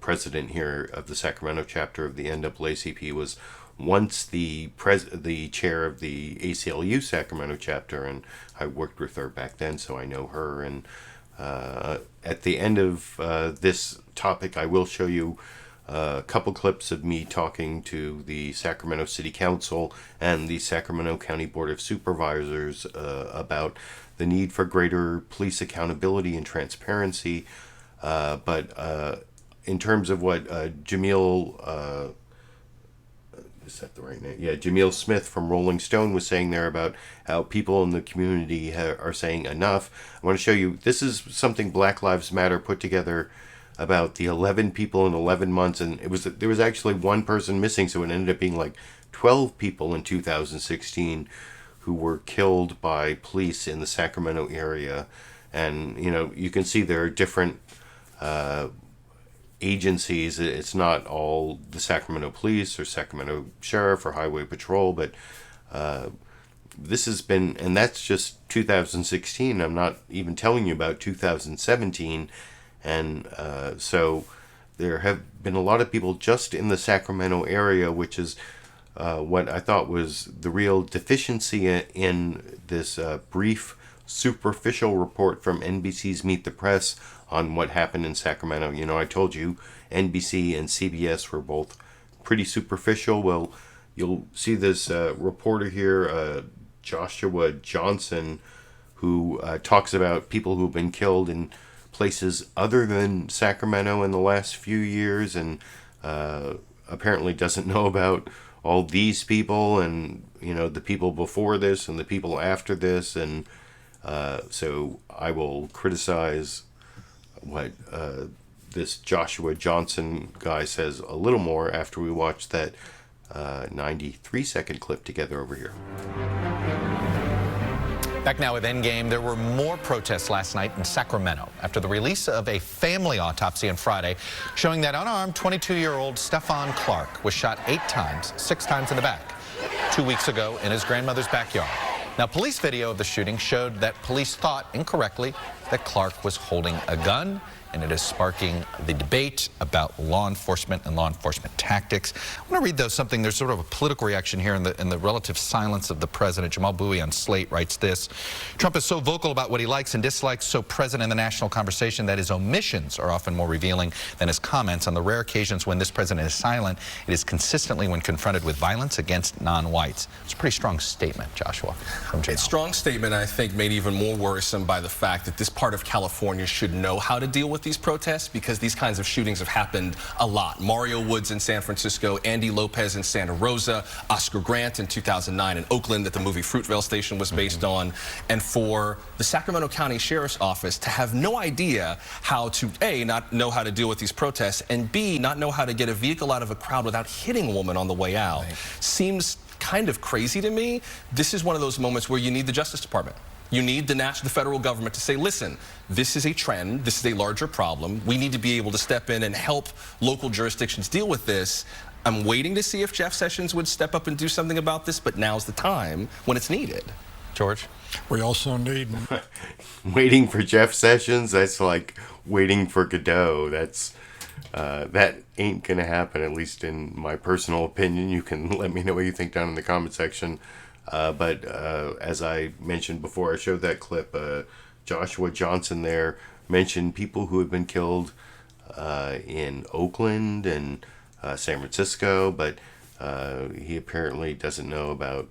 president here of the Sacramento chapter of the NAACP, was once the chair of the ACLU Sacramento chapter, and I worked with her back then, so I know her. And at the end of this topic, I will show you a couple clips of me talking to the Sacramento City Council and the Sacramento County Board of Supervisors about the need for greater police accountability and transparency. But in terms of what Jamil... is that the right name? Yeah, Jamil Smith from Rolling Stone was saying there about how people in the community are saying enough. I want to show you, this is something Black Lives Matter put together about the 11 people in 11 months, and there was actually one person missing, so it ended up being like 12 people in 2016 who were killed by police in the Sacramento area. And you know, you can see there are different agencies. It's not all the Sacramento Police or Sacramento Sheriff or Highway Patrol, but this has been, and that's just 2016. I'm not even telling you about 2017. And so there have been a lot of people just in the Sacramento area, which is what I thought was the real deficiency in this brief, superficial report from NBC's Meet the Press on what happened in Sacramento. You know, I told you NBC and CBS were both pretty superficial. Well, you'll see this reporter here, Joshua Johnson, who talks about people who've been killed in places other than Sacramento in the last few years, and apparently doesn't know about all these people, and you know, the people before this and the people after this. And so I will criticize what this Joshua Johnson guy says a little more after we watch that 93-second clip together over here. Back now with Endgame, there were more protests last night in Sacramento after the release of a family autopsy on Friday showing that unarmed 22-year-old Stephonclark was shot 8 times, 6 times in the back, 2 weeks ago in his grandmother's backyard. Now, police video of the shooting showed that police thought incorrectly that Clark was holding a gun, and it is sparking the debate about law enforcement and law enforcement tactics. I want to read, though, something. There's sort of a political reaction here in the relative silence of the president. Jamal Bowie on Slate writes this: Trump is so vocal about what he likes and dislikes, so present in the national conversation that his omissions are often more revealing than his comments. On the rare occasions when this president is silent, it is consistently when confronted with violence against non-whites. It's a pretty strong statement, Joshua, from Jamil. It's a strong statement, I think, made even more worrisome by the fact that this part of California should know how to deal with these protests, because these kinds of shootings have happened a lot. Mario Woods in San Francisco, Andy Lopez in Santa Rosa, Oscar Grant in 2009 in Oakland that the movie Fruitvale Station was based on. And for the Sacramento County Sheriff's Office to have no idea how to, A, not know how to deal with these protests, and B, not know how to get a vehicle out of a crowd without hitting a woman on the way out, seems kind of crazy to me. This is one of those moments where you need the Justice Department. You need the federal government to say, listen, this is a trend, this is a larger problem. We need to be able to step in and help local jurisdictions deal with this. I'm waiting to see if Jeff Sessions would step up and do something about this, but now's the time when it's needed. George? We also need... Waiting for Jeff Sessions, that's like waiting for Godot. That's... that ain't gonna happen, at least in my personal opinion. You can let me know what you think down in the comment section. But as I mentioned before, I showed that clip, Joshua Johnson there mentioned people who have been killed in Oakland and San Francisco, but he apparently doesn't know about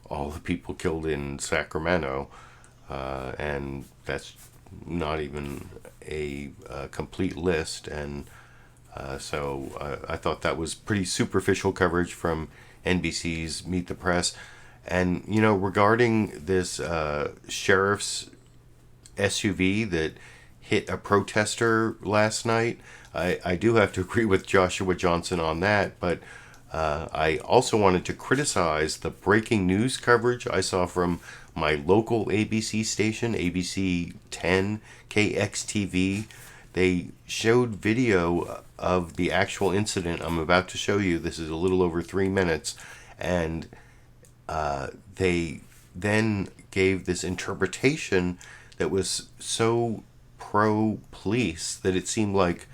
all the people killed in Sacramento, and that's not even a complete list. And so I thought that was pretty superficial coverage from NBC's Meet the Press. And, you know, regarding this sheriff's SUV that hit a protester last night, I do have to agree with Joshua Johnson on that, but I also wanted to criticize the breaking news coverage I saw from my local ABC station, ABC 10 KXTV. They showed video of the actual incident I'm about to show you. This is a little over 3 minutes, and they then gave this interpretation that was so pro-police that it seemed like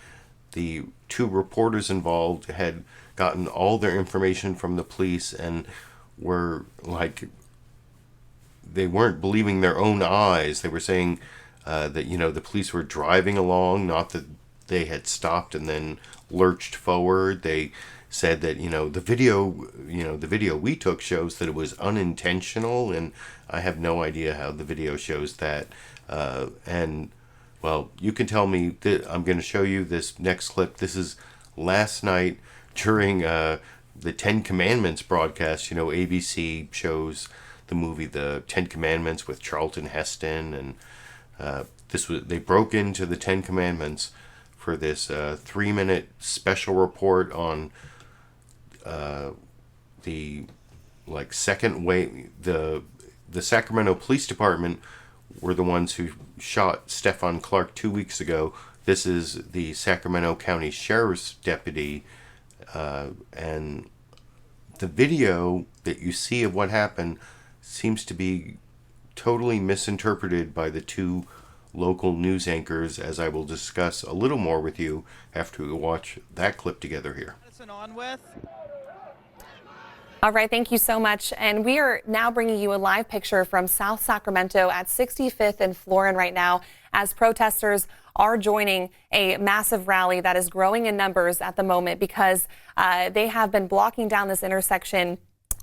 the 2 reporters involved had gotten all their information from the police and were like, they weren't believing their own eyes. They were saying that, you know, the police were driving along, not that they had stopped and then lurched forward. They said that, the video we took shows that it was unintentional, and I have no idea how the video shows that. And, well, you can tell me that I'm going to show you this next clip. This is last night during the 10 Commandments broadcast. ABC shows the movie The 10 Commandments with Charlton Heston, and they broke into the 10 Commandments for this 3-minute special report on the second way. The Sacramento Police Department were the ones who shot Stephonclark 2 weeks ago. This is the Sacramento County Sheriff's deputy, and the video that you see of what happened seems to be totally misinterpreted by the 2 local news anchors, as I will discuss a little more with you after we watch that clip together here. On with. All right, thank you so much. And we are now bringing you a live picture from South Sacramento at 65th and Florin right now, as protesters are joining a massive rally that is growing in numbers at the moment, because they have been blocking down this intersection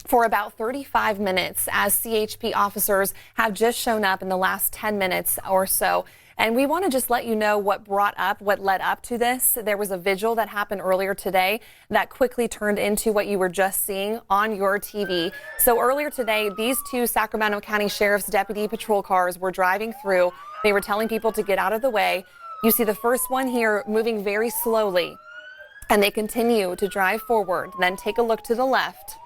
for about 35 minutes, as CHP officers have just shown up in the last 10 minutes or so. And we want to just let you know what led up to this. There was a vigil that happened earlier today that quickly turned into what you were just seeing on your TV. So earlier today, these 2 Sacramento County Sheriff's deputy patrol cars were driving through. They were telling people to get out of the way. You see the first one here moving very slowly, and they continue to drive forward. Then take a look to the left.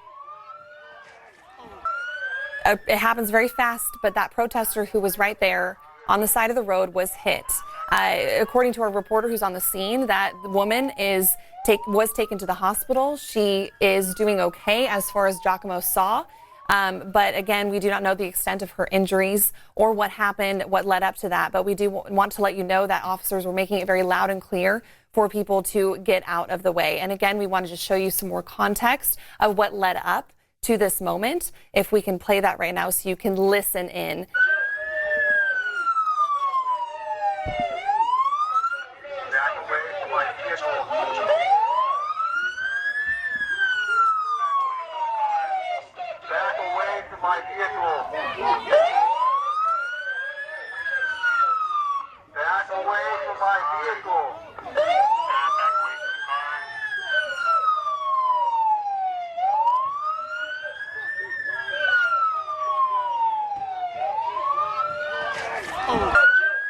it happens very fast, but that protester who was right there on the side of the road was hit. According to our reporter who's on the scene, that woman was taken to the hospital. She is doing okay as far as Giacomo saw. But again, we do not know the extent of her injuries or what happened, what led up to that. But we do want to let you know that officers were making it very loud and clear for people to get out of the way. And again, we wanted to show you some more context of what led up to this moment. If we can play that right now so you can listen in.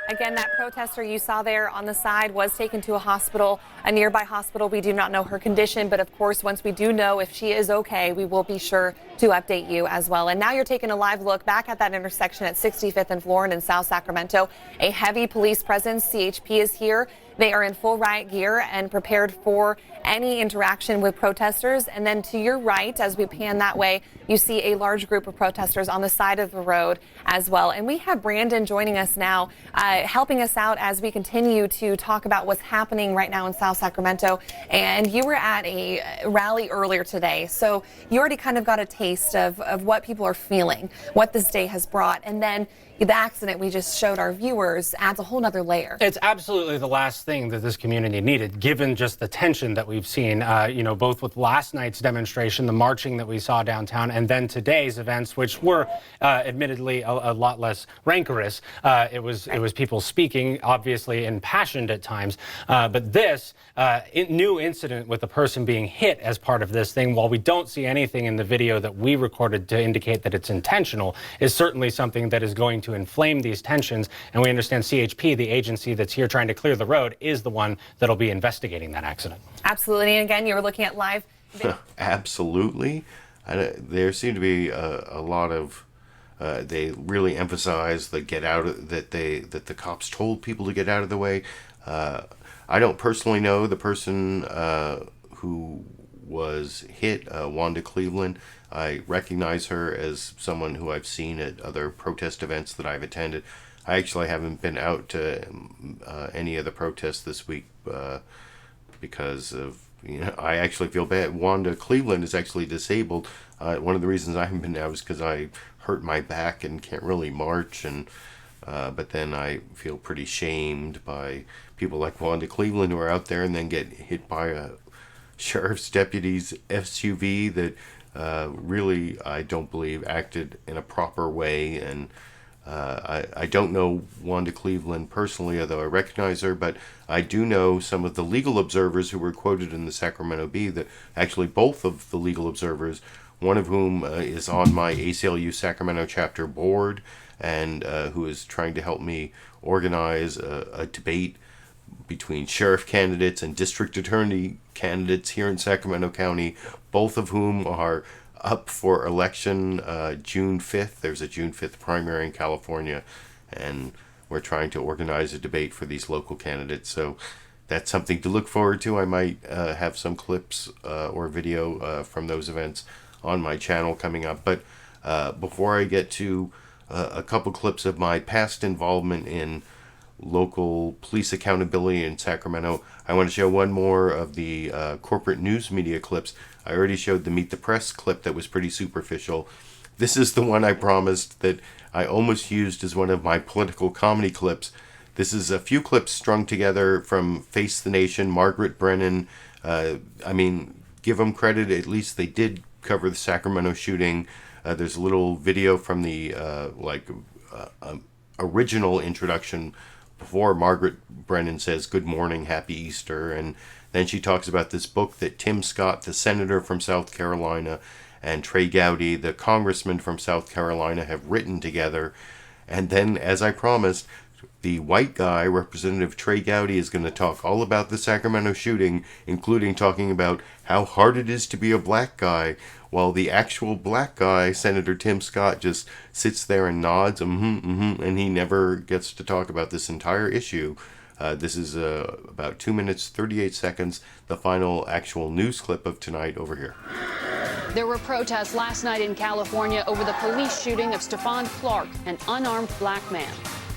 Again, that protester you saw there on the side was taken to a hospital, a nearby hospital. We do not know her condition, but of course, once we do know if she is okay, we will be sure to update you as well. And now you're taking a live look back at that intersection at 65th and Florin in South Sacramento. A heavy police presence. CHP is here. They are in full riot gear and prepared for any interaction with protesters. And then to your right, as we pan that way, you see a large group of protesters on the side of the road as well. And we have Brandon joining us now, helping us out as we continue to talk about what's happening right now in South Sacramento. And you were at a rally earlier today, so you already kind of got a taste of what people are feeling, what this day has brought. And then the accident we just showed our viewers adds a whole nother layer. It's absolutely the last thing that this community needed, given just the tension that we've seen, both with last night's demonstration, the marching that we saw downtown, and then today's events, which were admittedly a lot less rancorous. It was people speaking, obviously impassioned at times, but this new incident with the person being hit as part of this thing, while we don't see anything in the video that we recorded to indicate that it's intentional, is certainly something that is going to inflame these tensions. And we understand CHP, the agency that's here trying to clear the road, is the one that'll be investigating that accident. Absolutely. And again, you were looking at live. Absolutely. There seemed to be a lot of. They really emphasized the that the cops told people to get out of the way. I don't personally know the person who was hit, Wanda Cleveland. I recognize her as someone who I've seen at other protest events that I've attended. I actually haven't been out to any of the protests this week because of, I actually feel bad. Wanda Cleveland is actually disabled. One of the reasons I haven't been out is because I hurt my back and can't really march, and but then I feel pretty shamed by people like Wanda Cleveland who are out there and then get hit by a sheriff's deputy's SUV that really, I don't believe, acted in a proper way. And I don't know Wanda Cleveland personally, although I recognize her, but I do know some of the legal observers who were quoted in the Sacramento Bee, that actually both of the legal observers, one of whom is on my ACLU Sacramento chapter board, and who is trying to help me organize a debate between sheriff candidates and district attorney candidates here in Sacramento County, both of whom are up for election June 5th. There's a June 5th primary in California, and we're trying to organize a debate for these local candidates. So that's something to look forward to. I might have some clips or video from those events on my channel coming up. But before I get to a couple clips of my past involvement in local police accountability in Sacramento, I want to show one more of the corporate news media clips. I already showed the Meet the Press clip that was pretty superficial. This is the one I promised that I almost used as one of my political comedy clips. This is a few clips strung together from Face the Nation, Margaret, Brennan. Give them credit, at least they did cover the Sacramento shooting. There's a little video from the original introduction before Margaret Brennan says, "Good morning, happy Easter." And then she talks about this book that Tim Scott, the senator from South Carolina, and Trey Gowdy, the congressman from South Carolina, have written together. And then, as I promised, the white guy, Representative Trey Gowdy, is going to talk all about the Sacramento shooting, including talking about how hard it is to be a black guy, while the actual black guy, Senator Tim Scott, just sits there and nods, and he never gets to talk about this entire issue. This is about 2 minutes, 38 seconds, the final actual news clip of tonight over here. There were protests last night in California over the police shooting of Stephonclark, an unarmed black man.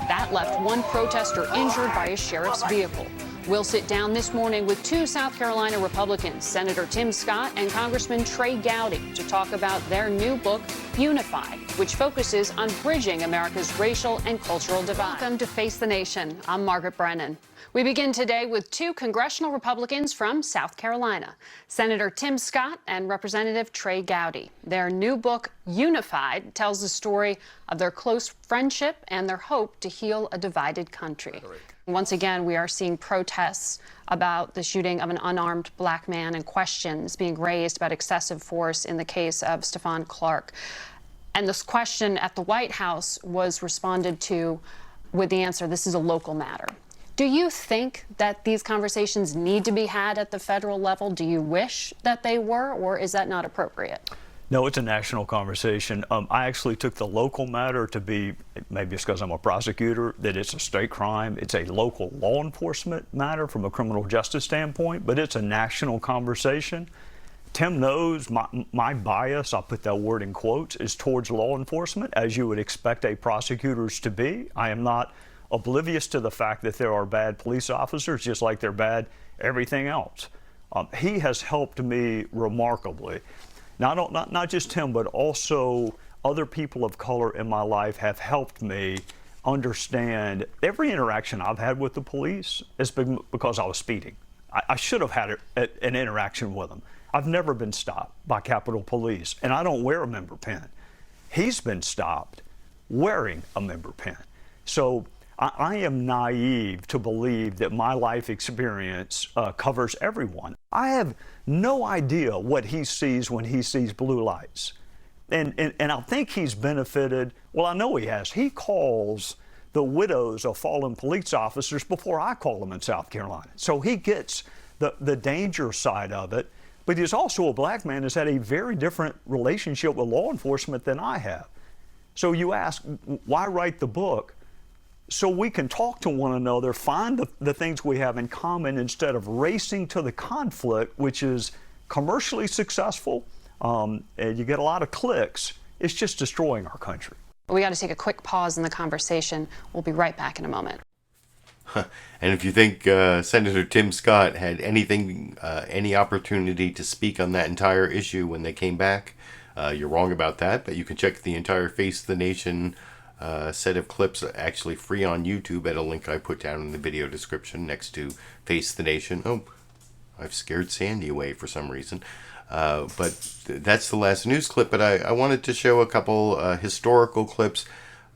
That left one protester injured by a sheriff's vehicle. We'll sit down this morning with two South Carolina Republicans, Senator Tim Scott and Congressman Trey Gowdy, to talk about their new book, Unified, which focuses on bridging America's racial and cultural divide. Welcome to Face the Nation. I'm Margaret Brennan. We begin today with two congressional Republicans from South Carolina, Senator Tim Scott and Representative Trey Gowdy. Their new book, Unified, tells the story of their close friendship and their hope to heal a divided country. Once again, we are seeing protests about the shooting of an unarmed black man and questions being raised about excessive force in the case of Stephonclark. And this question at the White House was responded to with the answer, this is a local matter. Do you think that these conversations need to be had at the federal level? Do you wish that they were, or is that not appropriate? No, it's a national conversation. I actually took the local matter to be, maybe it's because I'm a prosecutor, that it's a state crime. It's a local law enforcement matter from a criminal justice standpoint, but it's a national conversation. Tim knows my bias, I'll put that word in quotes, is towards law enforcement, as you would expect a prosecutor's to be. I am not oblivious to the fact that there are bad police officers, just like they're bad everything else. He has helped me remarkably. Not just him, but also other people of color in my life have helped me understand every interaction I've had with the police has been because I was speeding. I should have had an interaction with them. I've never been stopped by Capitol Police, and I don't wear a member pin. He's been stopped wearing a member pin. So I am naive to believe that my life experience covers everyone. I have no idea what he sees when he sees blue lights. And I think he's benefited, well, I know he has. He calls the widows of fallen police officers before I call them in South Carolina. So he gets the danger side of it, but he's also a black man who's had a very different relationship with law enforcement than I have. So you ask, why write the book? So we can talk to one another, find the things we have in common instead of racing to the conflict, which is commercially successful, and you get a lot of clicks. It's just destroying our country. We got to take a quick pause in the conversation. We'll be right back in a moment. And if you think Senator Tim Scott had any opportunity to speak on that entire issue when they came back, you're wrong about that. But you can check the entire Face the Nation set of clips actually free on YouTube at a link I put down in the video description next to Face the Nation. Oh, I've scared Sandy away for some reason. But that's the last news clip. But I wanted to show a couple historical clips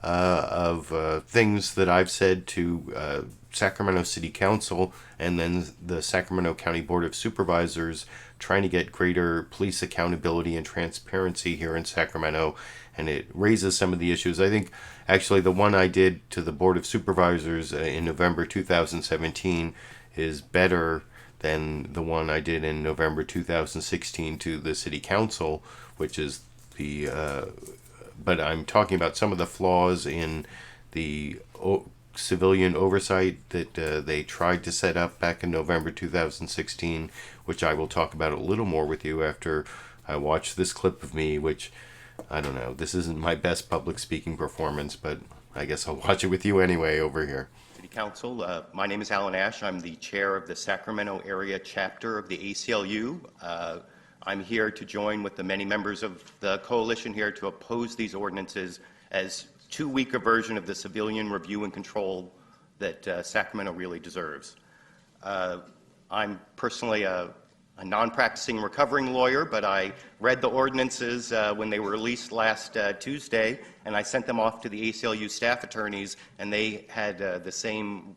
of things that I've said to Sacramento City Council and then the Sacramento County Board of Supervisors, trying to get greater police accountability and transparency here in Sacramento. And it raises some of the issues. I think actually the one I did to the Board of Supervisors in November 2017 is better than the one I did in November 2016 to the City Council, which is the, but I'm talking about some of the flaws in the civilian oversight that they tried to set up back in November 2016, which I will talk about a little more with you after I watch this clip of me, which, I don't know, this isn't my best public speaking performance, but I guess I'll watch it with you anyway over here. City Council, my name is Alan Ash. I'm the chair of the Sacramento area chapter of the ACLU. I'm here to join with the many members of the coalition here to oppose these ordinances as too weak a version of the civilian review and control that Sacramento really deserves. I'm personally a non-practicing recovering lawyer, but I read the ordinances when they were released last Tuesday, and I sent them off to the ACLU staff attorneys, and they had the same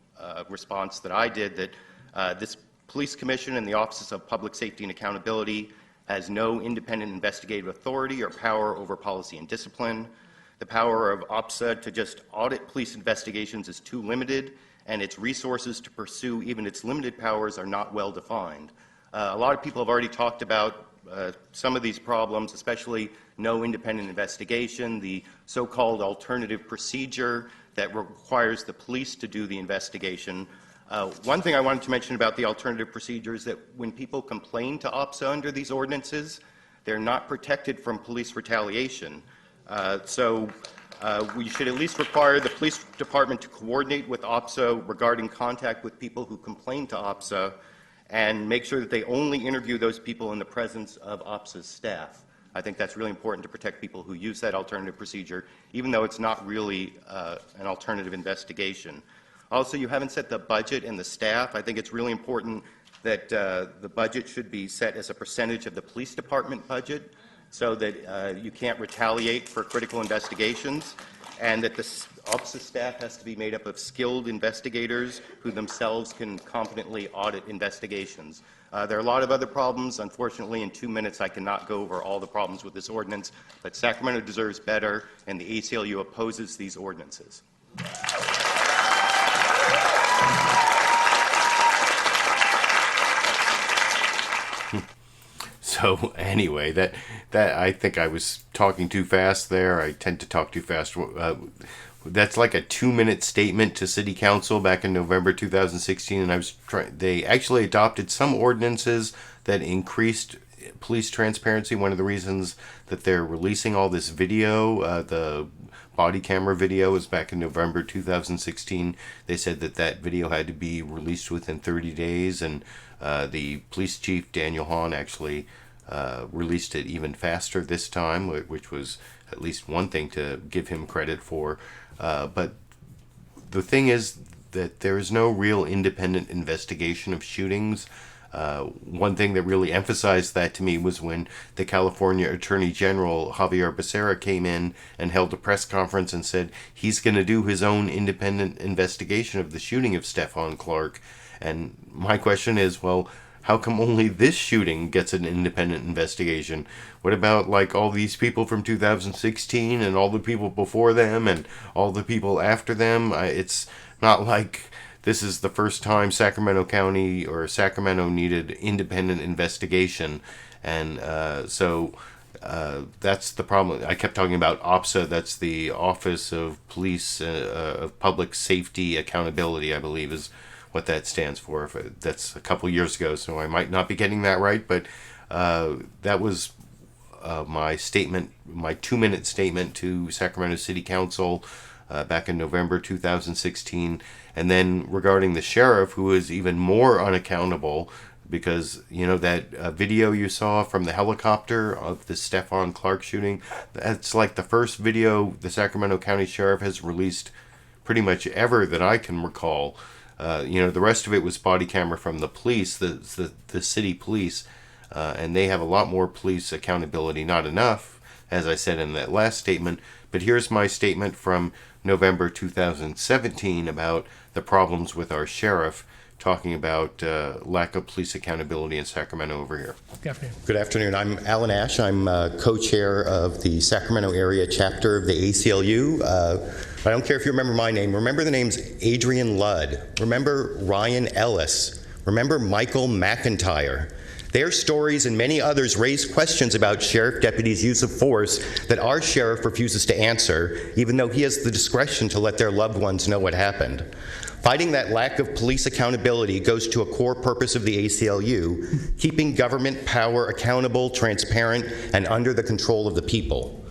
response that I did, that this police commission and the Office of Public Safety and Accountability has no independent investigative authority or power over policy and discipline. The power of OPSA to just audit police investigations is too limited, and its resources to pursue even its limited powers are not well defined. A lot of people have already talked about some of these problems, especially no independent investigation, the so-called alternative procedure that requires the police to do the investigation. One thing I wanted to mention about the alternative procedure is that when people complain to OPSA under these ordinances, they're not protected from police retaliation. We should at least require the police department to coordinate with OPSA regarding contact with people who complain to OPSA and make sure that they only interview those people in the presence of OPSA's staff. I think that's really important to protect people who use that alternative procedure, even though it's not really an alternative investigation. Also, you haven't set the budget and the staff. I think it's really important that the budget should be set as a percentage of the police department budget so that you can't retaliate for critical investigations, and that the OPSA staff has to be made up of skilled investigators who themselves can competently audit investigations. There are a lot of other problems. Unfortunately, in 2 minutes, I cannot go over all the problems with this ordinance, but Sacramento deserves better, and the ACLU opposes these ordinances. So anyway, that I think I was talking too fast there. I tend to talk too fast. That's like a 2-minute statement to City Council back in November 2016, and they actually adopted some ordinances that increased police transparency. One of the reasons that they're releasing all this video, the body camera video, was back in November 2016. They said that video had to be released within 30 days, and the police chief, Daniel Hahn, actually released it even faster this time, which was at least one thing to give him credit for. But the thing is that there is no real independent investigation of shootings. One thing that really emphasized that to me was when the California Attorney General, Javier Becerra, came in and held a press conference and said he's going to do his own independent investigation of the shooting of STEPHONCLARK. And my question is, well, how come only this shooting gets an independent investigation? What about like all these people from 2016 and all the people before them and all the people after them? It's not like this is the first time Sacramento County or Sacramento needed independent investigation. And so that's the problem. I kept talking about OPSA. That's the Office of Police of Public Safety Accountability, I believe, is what that stands for. That's a couple years ago, so I might not be getting that right, but that was my statement, my 2-minute statement to Sacramento City Council back in November 2016. And then regarding the sheriff, who is even more unaccountable, because, you know, that video you saw from the helicopter of the STEPHONCLARK shooting, that's like the first video the Sacramento County Sheriff has released pretty much ever that I can recall. The rest of it was body camera from the police, the city police, and they have a lot more police accountability. Not enough, as I said in that last statement, but here's my statement from November 2017 about the problems with our sheriff, talking about lack of police accountability in Sacramento over here. Good afternoon. I'm Alan Ash. I'm co-chair of the Sacramento area chapter of the ACLU. I don't care if you remember my name. Remember the names Adrian Ludd. Remember Ryan Ellis. Remember Michael McIntyre. Their stories and many others raise questions about sheriff deputies' use of force that our sheriff refuses to answer, even though he has the discretion to let their loved ones know what happened. Fighting that lack of police accountability goes to a core purpose of the ACLU, keeping government power accountable, transparent, and under the control of the people.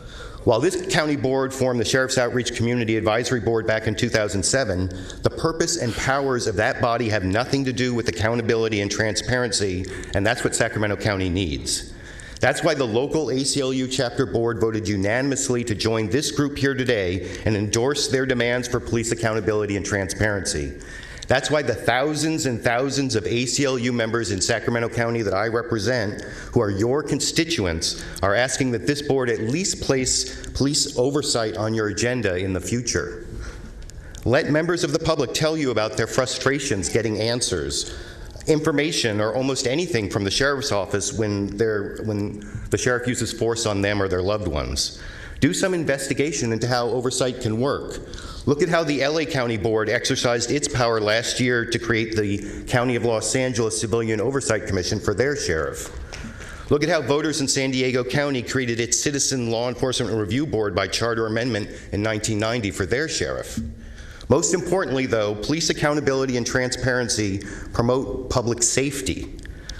While this county board formed the Sheriff's Outreach Community Advisory Board back in 2007, the purpose and powers of that body have nothing to do with accountability and transparency, and that's what Sacramento County needs. That's why the local ACLU chapter board voted unanimously to join this group here today and endorse their demands for police accountability and transparency. That's why the thousands and thousands of ACLU members in Sacramento County that I represent, who are your constituents, are asking that this board at least place police oversight on your agenda in the future. Let members of the public tell you about their frustrations getting answers, information, or almost anything from the sheriff's office when the sheriff uses force on them or their loved ones. Do some investigation into how oversight can work. Look at how the LA County Board exercised its power last year to create the County of Los Angeles Civilian Oversight Commission for their sheriff. Look at how voters in San Diego County created its Citizen Law Enforcement Review Board by charter amendment in 1990 for their sheriff. Most importantly, though, police accountability and transparency promote public safety.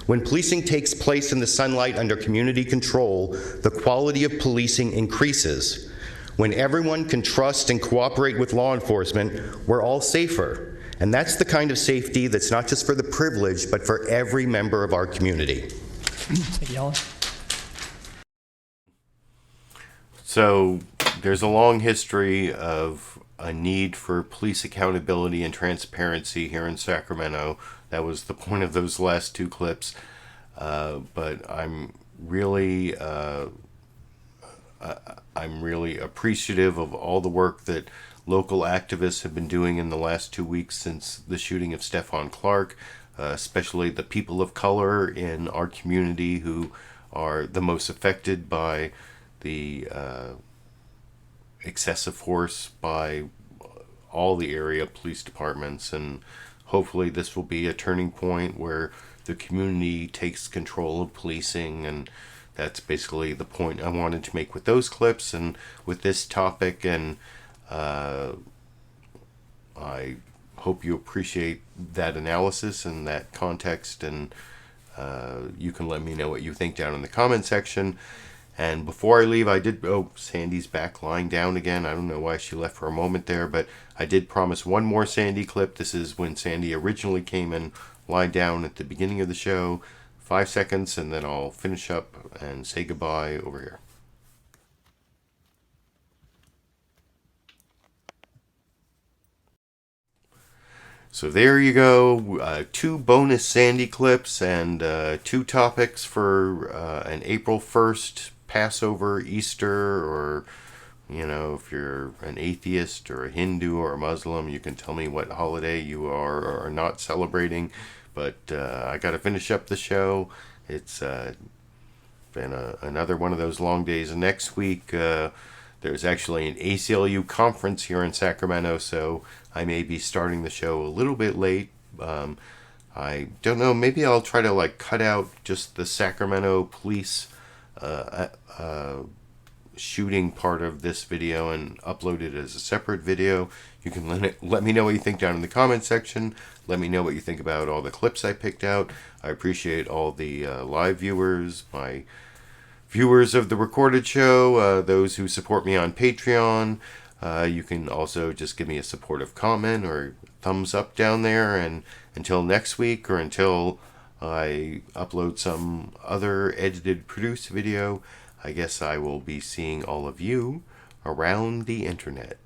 When policing takes place in the sunlight under community control, the quality of policing increases. When everyone can trust and cooperate with law enforcement, we're all safer. And that's the kind of safety that's not just for the privileged, but for every member of our community. Thank you, Wallace. So there's a long history of a need for police accountability and transparency here in Sacramento. That was the point of those last two clips. But I'm really appreciative of all the work that local activists have been doing in the last 2 weeks since the shooting of STEPHONCLARK, especially the people of color in our community who are the most affected by the excessive force by all the area police departments. And hopefully this will be a turning point where the community takes control of policing, and that's basically the point I wanted to make with those clips and with this topic. And I hope you appreciate that analysis and that context, and you can let me know what you think down in the comment section. And before I leave, Sandy's back lying down again. I don't know why she left for a moment there, but I did promise one more Sandy clip. This is when Sandy originally came and lied down at the beginning of the show. 5 seconds, and then I'll finish up and say goodbye over here. So there you go, 2 bonus Sandy clips and 2 topics for an April 1st Passover, Easter, or, you know, if you're an atheist or a Hindu or a Muslim, you can tell me what holiday you are or are not celebrating. But I got to finish up the show. It's been another one of those long days. And next week, there's actually an ACLU conference here in Sacramento, so I may be starting the show a little bit late. I don't know, maybe I'll try to cut out just the Sacramento police shooting part of this video and upload it as a separate video. You can let me know what you think down in the comment section. Let me know what you think about all the clips I picked out. I appreciate all the live viewers, my viewers of the recorded show, those who support me on Patreon. You can also just give me a supportive comment or thumbs up down there. And until next week, or until I upload some other edited, produced video, I guess I will be seeing all of you around the internet.